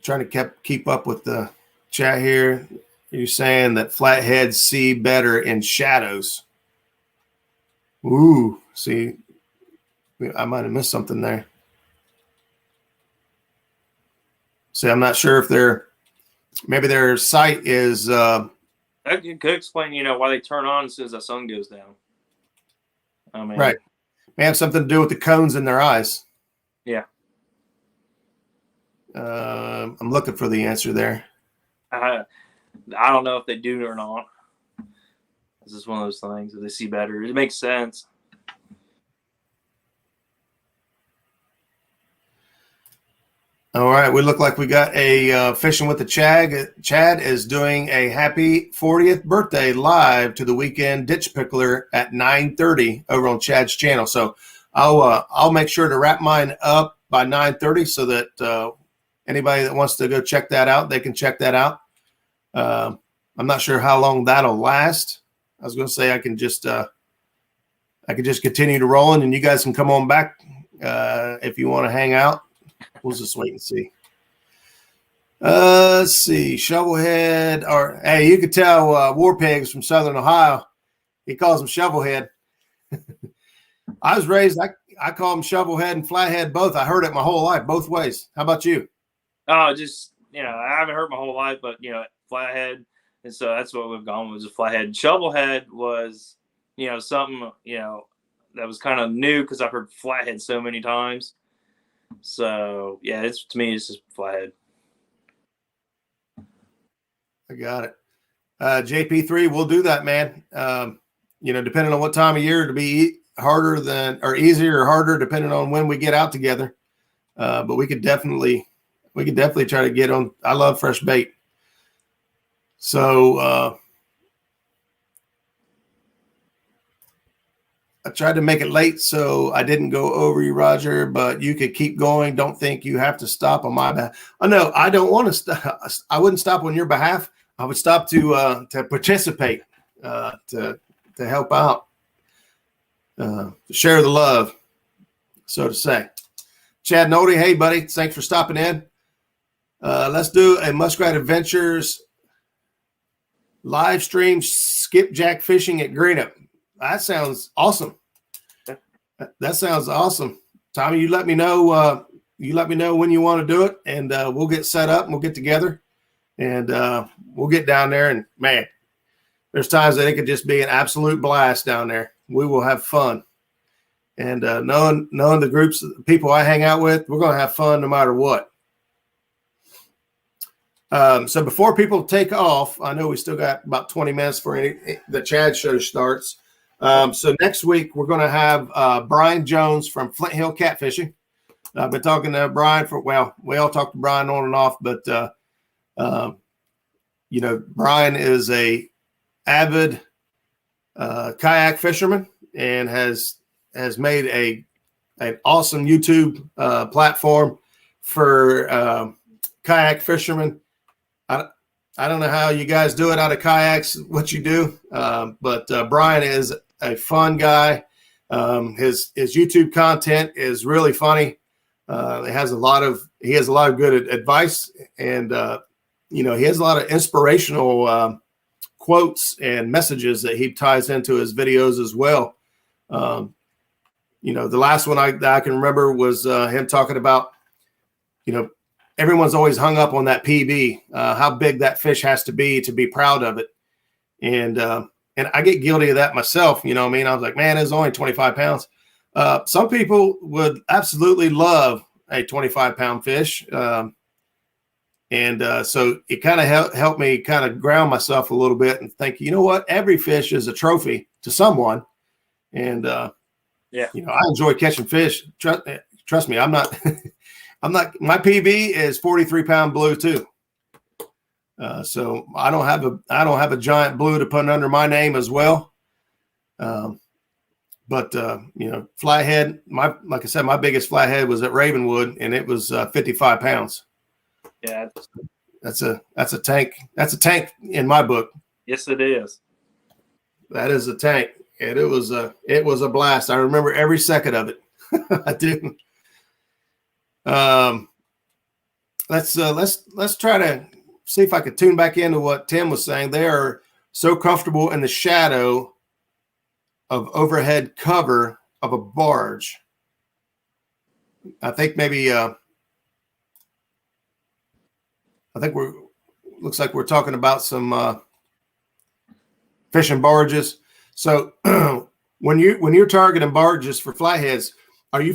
Trying to keep up with the chat here. You're saying that flatheads see better in shadows. Ooh, see, I might have missed something there. See, I'm not sure if maybe their sight is. That could explain, why they turn on as soon as the sun goes down. I mean, right. May have something to do with the cones in their eyes. Yeah. I'm looking for the answer there. I don't know if they do or not. It's just one of those things that they see better. It makes sense. All right, we look like we got a Fishing with the Chad. Chad is doing a happy 40th birthday live to the weekend ditch pickler at 9:30 over on Chad's channel. So I'll make sure to wrap mine up by 9:30 so that anybody that wants to go check that out, they can check that out. I'm not sure how long that'll last. I was going to say I can just continue to rolling, and you guys can come on back if you want to hang out. We'll just wait and see. Let's see. Shovelhead. Or hey, you could tell War Pigs from Southern Ohio. He calls them Shovelhead. I was raised. I call them Shovelhead and Flathead both. I heard it my whole life, both ways. How about you? Oh, just I haven't heard my whole life, but Flathead, and so that's what we've gone with, was a Flathead. Shovelhead was something that was kind of new because I've heard Flathead so many times. So yeah, to me it's just Flathead. I got it. JP3, we'll do that, man. Depending on what time of year, to be harder than or easier or harder, depending on when we get out together. But we could definitely try to get on. I love fresh bait. So I tried to make it late, so I didn't go over you, Roger, but you could keep going. Don't think you have to stop on my behalf. Oh, no, I don't want to stop. I wouldn't stop on your behalf. I would stop to participate, to help out, to share the love, so to say. Chad Noldy, hey, buddy, thanks for stopping in. Let's do a Muskrat Adventures live stream skipjack fishing at Greenup. That sounds awesome. That sounds awesome. Tommy, you let me know. You let me know when you want to do it, and we'll get set up and we'll get together, and we'll get down there. And man, there's times that it could just be an absolute blast down there. We will have fun, and knowing the groups of people I hang out with, we're going to have fun no matter what. So before people take off, I know we still got about 20 minutes for the Chad show starts. So next week we're going to have Brian Jones from Flint Hill Catfishing. I've been talking to Brian we all talk to Brian on and off, but Brian is a avid kayak fisherman and has made an awesome YouTube platform for kayak fishermen. I don't know how you guys do it out of kayaks, what you do, but Brian is a fun guy. His YouTube content is really funny. He has a lot of good advice, and you know, he has a lot of inspirational quotes and messages that he ties into his videos as well. You know, the last one I can remember was him talking about, you know, everyone's always hung up on that PB, how big that fish has to be proud of it. And I get guilty of that myself. You know what I mean? I was like, man, it's only 25 pounds. Some people would absolutely love a 25-pound fish. So it kind of helped me kind of ground myself a little bit and think, you know what? Every fish is a trophy to someone. And, yeah, you know, I enjoy catching fish. Trust me, I'm not, my PB is 43-pound blue too. So I don't have a giant blue to put under my name as well. But you know, flathead, like I said, my biggest flathead was at Ravenwood, and it was 55 pounds. Yeah, that's a tank. That's a tank in my book. Yes, it is. That is a tank, and it was a blast. I remember every second of it. I do. Let's try to see if I could tune back into what Tim was saying. They are so comfortable in the shadow of overhead cover of a barge. I think maybe looks like we're talking about some fishing barges. So when you're targeting barges for flatheads, are you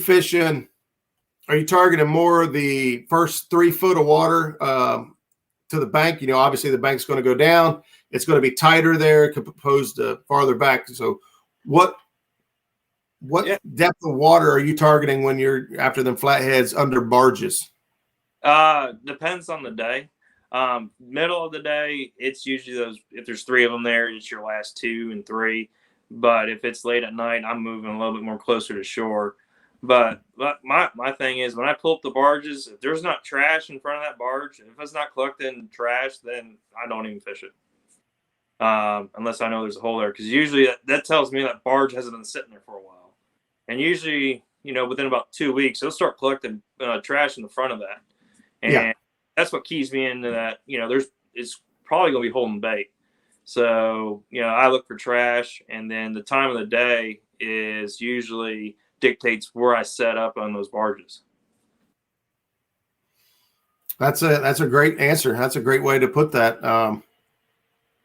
targeting more the first 3 foot of water to the bank? You know, obviously the bank's going to go down. It's going to be tighter there opposed to farther back. So what depth of water are you targeting when you're after them flatheads under barges? Depends on the day. Middle of the day, it's usually those, if there's 3 of them there, it's your last 2 and 3. But if it's late at night, I'm moving a little bit more closer to shore. But my thing is, when I pull up the barges, if there's not trash in front of that barge, if it's not collecting trash, then I don't even fish it. Unless I know there's a hole there. Because usually that tells me that barge hasn't been sitting there for a while. And usually, you know, within about 2 weeks, they'll start collecting trash in the front of that. And that's what keys me into that. You know, it's probably going to be holding bait. So, you know, I look for trash, and then the time of the day is usually dictates where I set up on those barges. That's a great answer. That's a great way to put that.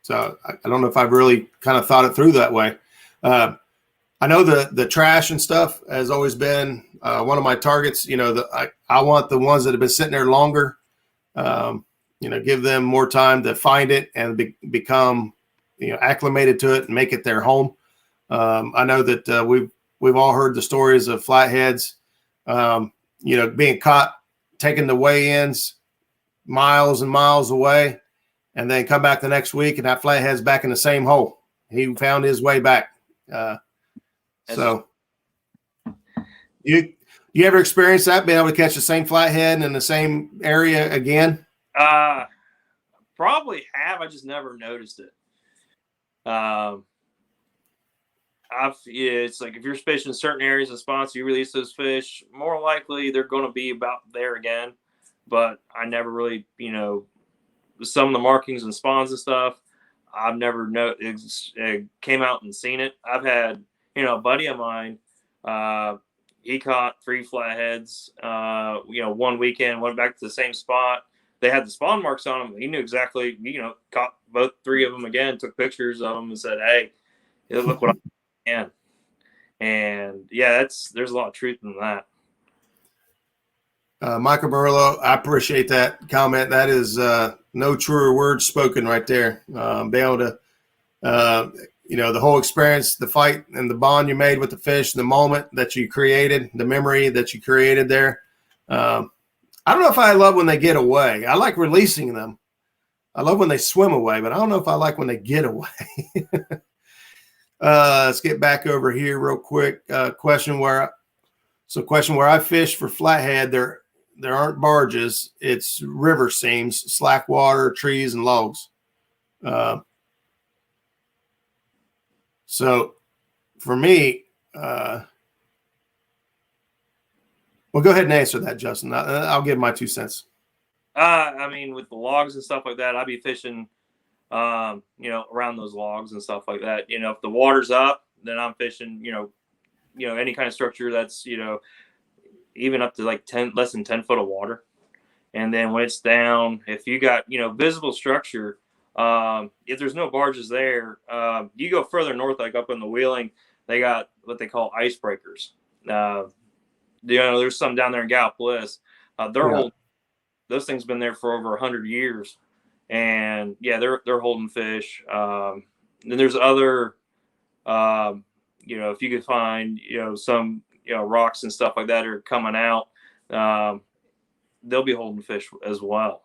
So I don't know if I've really kind of thought it through that way. I know the trash and stuff has always been one of my targets. You know, I want the ones that have been sitting there longer. You know, give them more time to find it and become, you know, acclimated to it and make it their home. I know that we've all heard the stories of flatheads, you know, being caught taking the weigh-ins miles and miles away, and then come back the next week and that flathead's back in the same hole. He found his way back. So you ever experience that, being able to catch the same flathead in the same area again? Probably have. I just never noticed it. It's like if you're fishing certain areas of spots, you release those fish, more likely they're going to be about there again. But I never really, you know, some of the markings and spawns and stuff, I've never came out and seen it. I've had, you know, a buddy of mine, he caught 3 flatheads, you know, one weekend, went back to the same spot. They had the spawn marks on them. He knew exactly, you know, caught both 3 of them again, took pictures of them and said, hey, look what I can. And yeah, there's a lot of truth in that. Michael Murillo, I appreciate that comment. That is no truer words spoken right there. Be able to, you know, the whole experience, the fight and the bond you made with the fish, the moment that you created, the memory that you created there. I don't know if I love when they get away. I like releasing them. I love when they swim away, but I don't know if I like when they get away. Let's get back over here real quick. Question where I fish for flathead, there aren't barges. It's river seams, slack water, trees, and logs. So for me, well, go ahead and answer that, Justin. I'll give my 2 cents. I mean, with the logs and stuff like that, I'd be fishing, around those logs and stuff like that. If the water's up, then I'm fishing, any kind of structure that's, even up to like less than 10 foot of water. And then when it's down, if you got, visible structure, if there's no barges there, you go further north, like up in the Wheeling, they got what they call icebreakers. There's some down there in Gallipolis. Those things been there for over 100 years. And yeah, they're holding fish. Then there's other, if you could find, some, rocks and stuff like that are coming out, they'll be holding fish as well.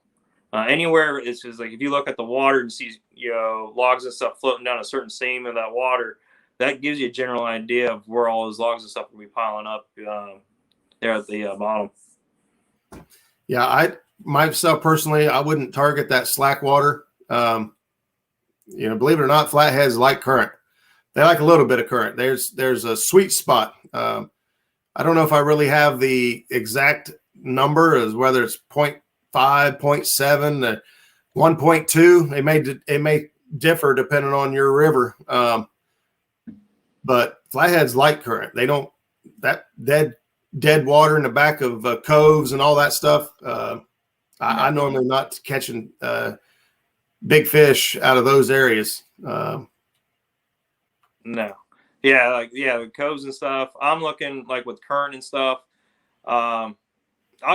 Anywhere, it's just like if you look at the water and see, logs and stuff floating down a certain seam of that water, that gives you a general idea of where all those logs and stuff will be piling up there at the bottom. Yeah, myself personally, I wouldn't target that slack water. Believe it or not, flatheads like current. They like a little bit of current. There's a sweet spot. I don't know if I really have the exact number as whether it's 0.5, 0.7, 1.2. It may differ depending on your river. But flatheads like current. They don't that dead water in the back of coves and all that stuff. I normally not catching big fish out of those areas. No. Yeah, the coves and stuff. I'm looking like with current and stuff. I'll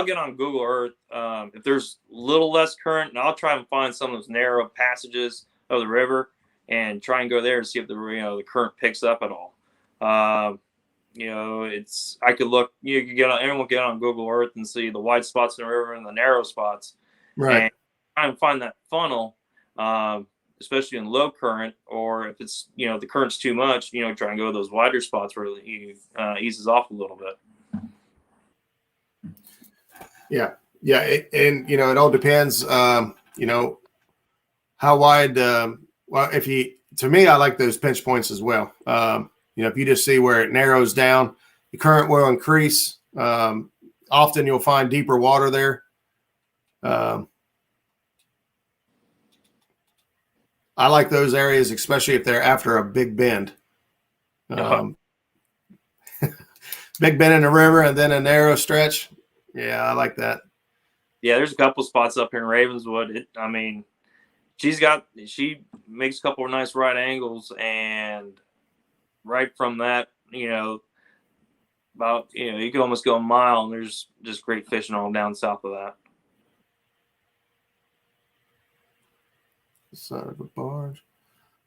get on Google Earth if there's a little less current, and I'll try and find some of those narrow passages of the river and try and go there and see if the current picks up at all. I could look. Everyone get on Google Earth and see the wide spots in the river and the narrow spots, right? And try and find that funnel. Especially in low current, or if it's, the current's too much, try and go to those wider spots where it eases off a little bit. Yeah. Yeah. It all depends, how wide, to me, I like those pinch points as well. If you just see where it narrows down, the current will increase. Often you'll find deeper water there. I like those areas, especially if they're after a big bend. Big bend in the river and then a narrow stretch. Yeah, I like that. Yeah, there's a couple spots up here in Ravenswood. She makes a couple of nice right angles, and right from that, about, you can almost go a mile, and there's just great fishing all down south of that. Side of a barge.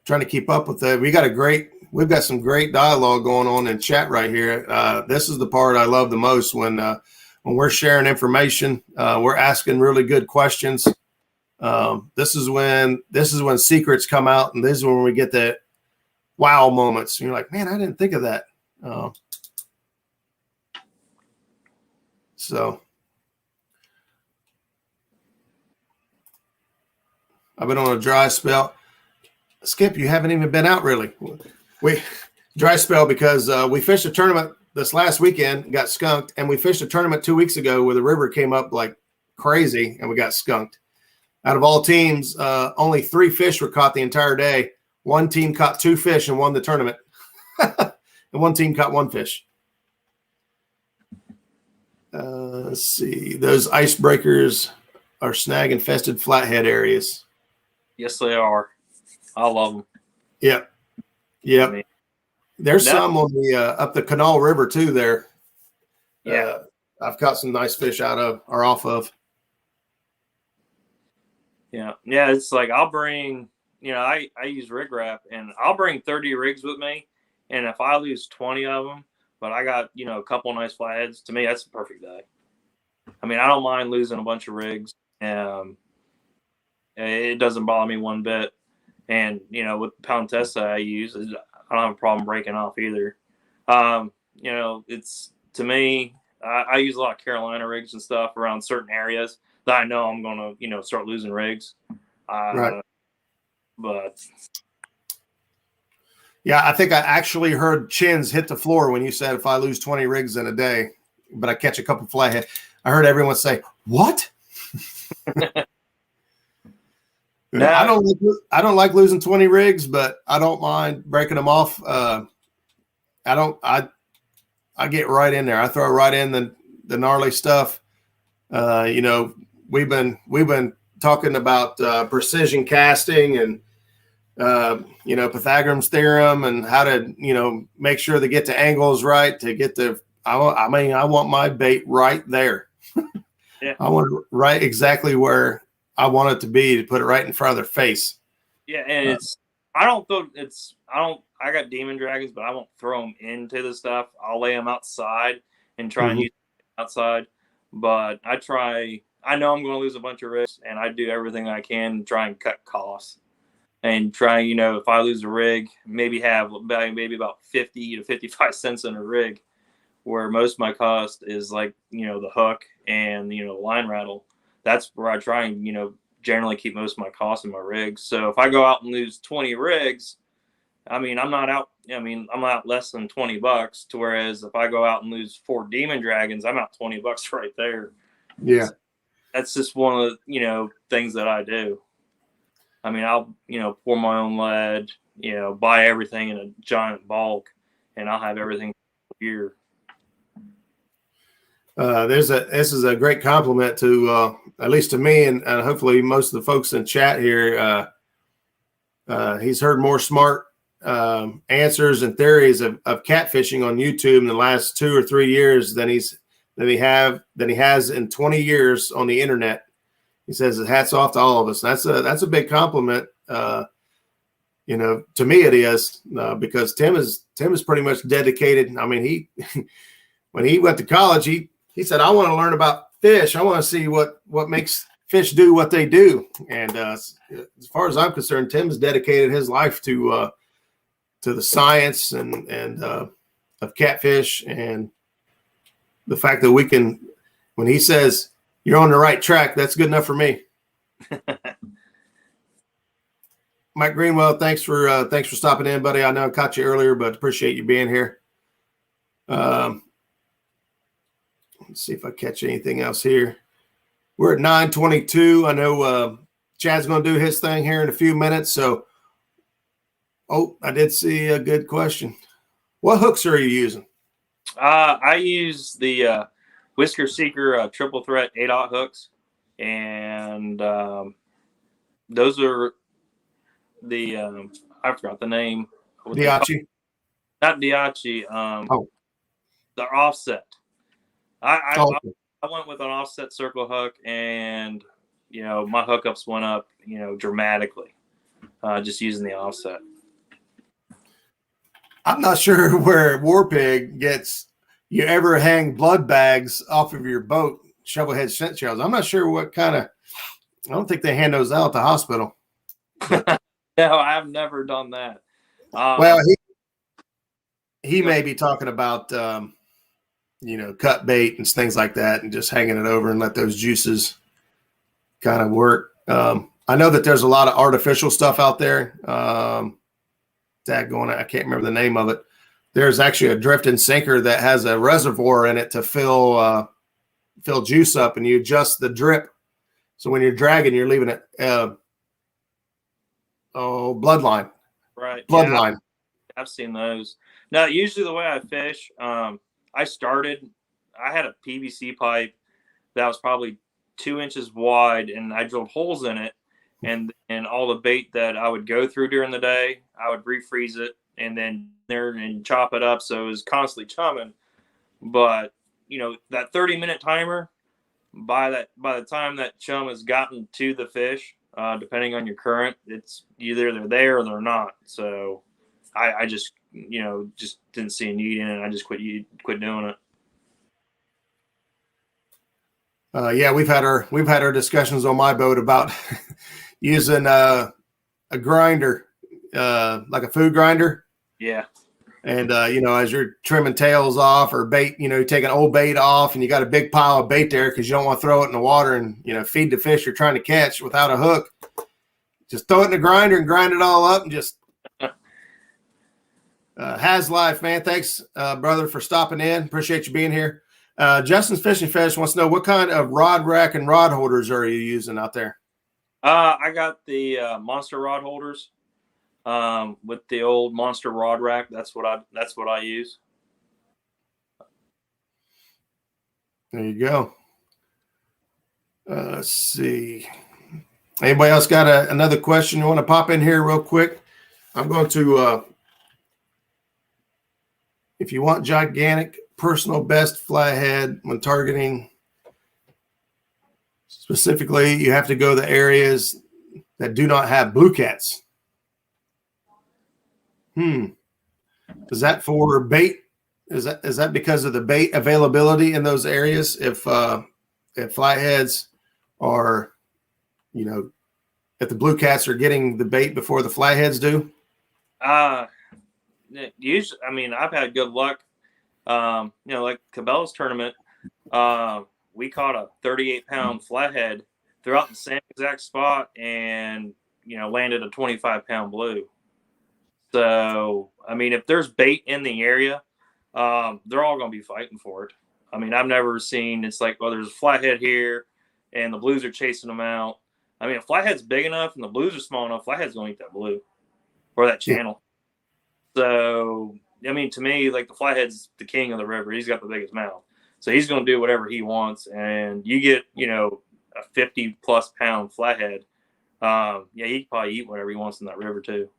Trying to keep up with that. We've got some great dialogue going on in chat right here. This is the part I love the most when we're sharing information. We're asking really good questions. This is when secrets come out, and this is when we get the wow moments. And you're like, man, I didn't think of that. So I've been on a dry spell. Skip, you haven't even been out really. We dry spell because we fished a tournament this last weekend, got skunked, and we fished a tournament 2 weeks ago where the river came up like crazy and we got skunked. Out of all teams, only 3 fish were caught the entire day. One team caught 2 fish and won the tournament. And one team caught 1 fish. Let's see. Those icebreakers are snag-infested flathead areas. Yes, they are. I love them. Yep. There's some on the up the Canal River too there. Yeah. I've caught some nice fish out of or off of. Yeah. It's like I'll bring, I use rig wrap, and I'll bring 30 rigs with me. And if I lose 20 of them, but I got, a couple of nice flatheads, to me, that's a perfect day. I mean, I don't mind losing a bunch of rigs. It doesn't bother me one bit. And, with the pound test that I use, I don't have a problem breaking off either. It's, to me, I use a lot of Carolina rigs and stuff around certain areas that I know I'm going to, start losing rigs. Right. But yeah, I think I actually heard chins hit the floor when you said if I lose 20 rigs in a day, but I catch a couple flathead. I heard everyone say, what? No. I don't like losing 20 rigs, but I don't mind breaking them off. I get right in there. I throw right in the gnarly stuff. You know, we've been talking about precision casting and you know, Pythagorean's theorem and how to, you know, make sure they get the angles right to get the. I want my bait right there. Yeah. I want it right exactly where I want it to be, to put it right in front of their face. Yeah, and I got demon dragons, but I won't throw them into the stuff. I'll lay them outside and try and use them outside. But I know I'm going to lose a bunch of rigs, and I do everything I can to try and cut costs. And try, you know, if I lose a rig, maybe about 50 to 55 cents in a rig, where most of my cost is like, you know, the hook and, you know, line rattle. That's where I try and, you know, generally keep most of my costs in my rigs. So if I go out and lose 20 rigs, I mean, I'm out less than $20, to whereas if I go out and lose 4 demon dragons, I'm out $20 right there. Yeah. So that's just one of the, you know, things that I do. I mean, I'll, you know, pour my own lead, you know, buy everything in a giant bulk, and I'll have everything here. This is a great compliment to at least to me, and hopefully most of the folks in chat here. He's heard more smart answers and theories of catfishing on YouTube in the last 2 or 3 years than he has in 20 years on the internet. He says, hats off to all of us. That's a big compliment. You know, to me it is, because Tim is pretty much dedicated. I mean, when he went to college, he said, I want to learn about fish. I want to see what makes fish do what they do. And as far as I'm concerned, Tim's dedicated his life to the science and of catfish, and the fact that we can, when he says you're on the right track, that's good enough for me. Mike Greenwell, thanks for stopping in, buddy. I know I caught you earlier, but appreciate you being here. Let's see if I catch anything else here. We're at 9:22. I know Chad's going to do his thing here in a few minutes. So, I did see a good question. What hooks are you using? I use the Whisker Seeker triple threat 8/0 hooks, and those are the I forgot the name. Diachi? Not Diachi. They're offset. I went with an offset circle hook, and you know, my hookups went up, you know, dramatically, just using the offset. I'm not sure where Warpig gets. You ever hang blood bags off of your boat, shovelhead scent shells? I'm not sure what kind of. I don't think they hand those out at the hospital. No, I've never done that. Well, he may be talking about you know, cut bait and things like that, and just hanging it over and let those juices kind of work. I know that there's a lot of artificial stuff out there. I can't remember the name of it. There's actually a drift and sinker that has a reservoir in it to fill juice up, and you adjust the drip. So when you're dragging, you're leaving it bloodline. Right. Bloodline. Yeah, I've seen those. Now, usually the way I fish, I had a PVC pipe that was probably 2 inches wide, and I drilled holes in it, and all the bait that I would go through during the day, I would refreeze it and then chop it up, so it was constantly chumming. But you know, that 30-minute timer, by the time that chum has gotten to the fish, depending on your current, it's either they're there or they're not. So I just, you know, just didn't see a need in it. I just quit doing it. Yeah, we've had our discussions on my boat about using a grinder, like a food grinder. Yeah. And you know, as you're trimming tails off or bait, you know, you take an old bait off, and you got a big pile of bait there because you don't want to throw it in the water and, you know, feed the fish you're trying to catch without a hook. Just throw it in the grinder and grind it all up, and just has life, man. Thanks, brother, for stopping in. Appreciate you being here. Justin's Fishing Fetish wants to know what kind of rod rack and rod holders are you using out there? I got the Monster rod holders with the old Monster rod rack. That's what I use. There you go. Let's see. Anybody else got another question you want to pop in here real quick? I'm going to, if you want gigantic personal best flathead when targeting, specifically, you have to go to the areas that do not have Bluecats. Is that for bait? Is that because of the bait availability in those areas? If flatheads are, if the Bluecats are getting the bait before the flatheads do? Usually, I mean, I've had good luck. Like Cabela's tournament, we caught a 38-pound flathead throughout the same exact spot and, landed a 25-pound blue. So, I mean, if there's bait in the area, they're all going to be fighting for it. I mean, I've never seen, it's like, well, there's a flathead here and the blues are chasing them out. I mean, if flathead's big enough and the blues are small enough, flathead's going to eat that blue or that channel. Yeah. So, I mean, to me, like, the flathead's the king of the river. He's got the biggest mouth. So he's going to do whatever he wants. And you get, a 50-plus pound flathead. He can probably eat whatever he wants in that river too.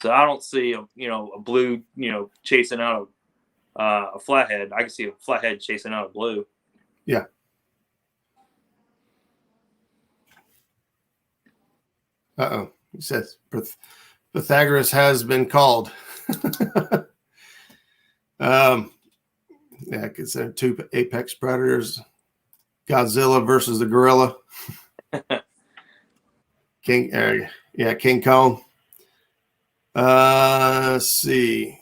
So I don't see a blue, chasing out a flathead. I can see a flathead chasing out a blue. Yeah. Uh-oh. He says Pythagoras has been called. I consider two apex predators, Godzilla versus the gorilla. King Kong. Let's see.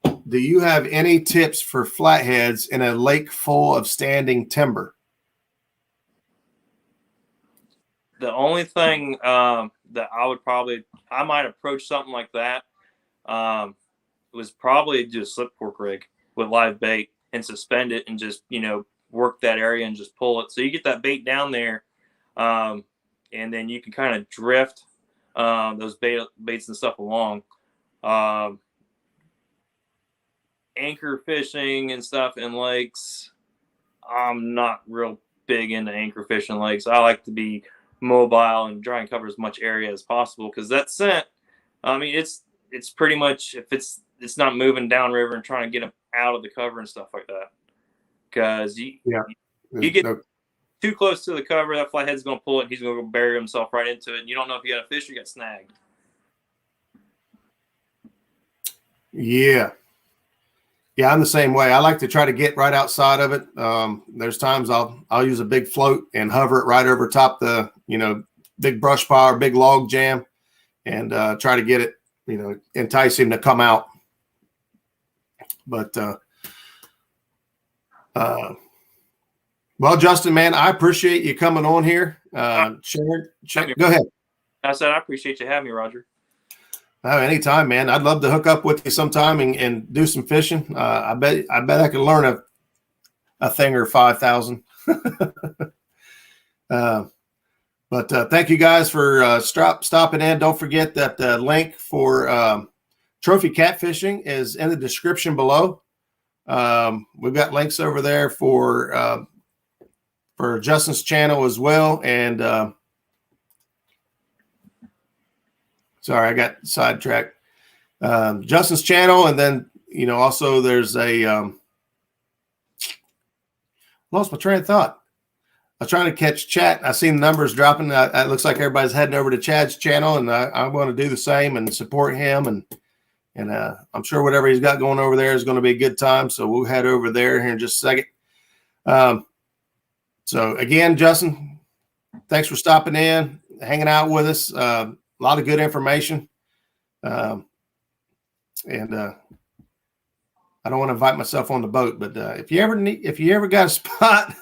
Do you have any tips for flatheads in a lake full of standing timber? The only thing that I might approach something like that was probably do a slip cork rig with live bait and suspend it and just, work that area and just pull it. So you get that bait down there and then you can kind of drift those baits and stuff along. Anchor fishing and stuff in lakes, I'm not real big into anchor fishing lakes. I like to be mobile and try and cover as much area as possible because that scent, I mean, it's pretty much, if it's not moving downriver and trying to get them out of the cover and stuff like that. Because you get too close to the cover, that flathead's going to pull it and he's going to go bury himself right into it. And you don't know if you got a fish or you got snagged. Yeah, I'm the same way. I like to try to get right outside of it. There's times I'll use a big float and hover it right over top the, big brush pile or big log jam and try to get it, entice him to come out. But, well, Justin, man, I appreciate you coming on here. Sharon, go ahead. I said, I appreciate you having me, Roger. Oh, anytime, man. I'd love to hook up with you sometime and do some fishing. I bet I could learn a thing or 5,000. But thank you guys for stopping in. Don't forget that the link for trophy catfishing is in the description below. We've got links over there for Justin's channel as well. And sorry, I got sidetracked. Justin's channel, and then also there's a lost my train of thought. I was trying to catch chat. I seen the numbers dropping. It looks like everybody's heading over to Chad's channel, and I want to do the same and support him. And I'm sure whatever he's got going over there is going to be a good time. So we'll head over there here in just a second. So again, Justin, thanks for stopping in, hanging out with us. A lot of good information. And I don't want to invite myself on the boat, but if you ever got a spot,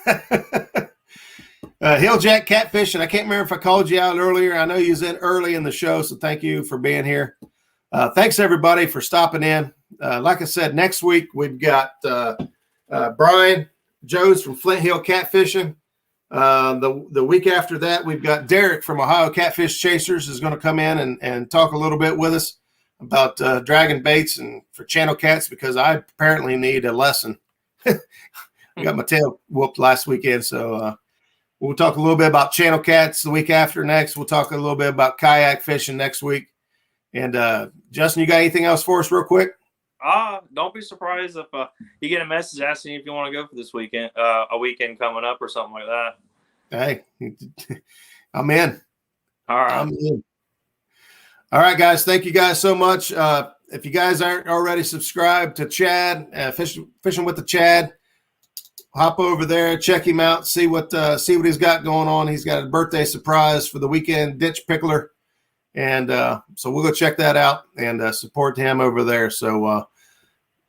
Hilljack Catfish, and I can't remember if I called you out earlier. I know you was in early in the show, so thank you for being here. Thanks everybody for stopping in. Like I said, next week we've got Brian Jones from Flint Hill Catfishing. The week after that, we've got Derek from Ohio Catfish Chasers is going to come in and talk a little bit with us about dragging baits and for channel cats, because I apparently need a lesson. I got my tail whooped last weekend, so we'll talk a little bit about channel cats the week after next. We'll talk a little bit about kayak fishing next week. And Justin, you got anything else for us real quick? Don't be surprised if you get a message asking if you want to go for this weekend, a weekend coming up or something like that. Hey, I'm in. All right. I'm in. All right, guys. Thank you guys so much. If you guys aren't already subscribed to Chad, Fishing with the Chad, hop over there, check him out, see what he's got going on. He's got a birthday surprise for the weekend ditch pickler. And so we'll go check that out and support him over there. So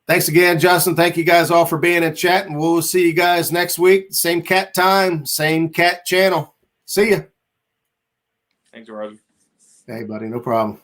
thanks again, Justin. Thank you guys all for being in chat, and we'll see you guys next week. Same cat time, same cat channel. See ya. Thanks, Roger. Hey, buddy. No problem.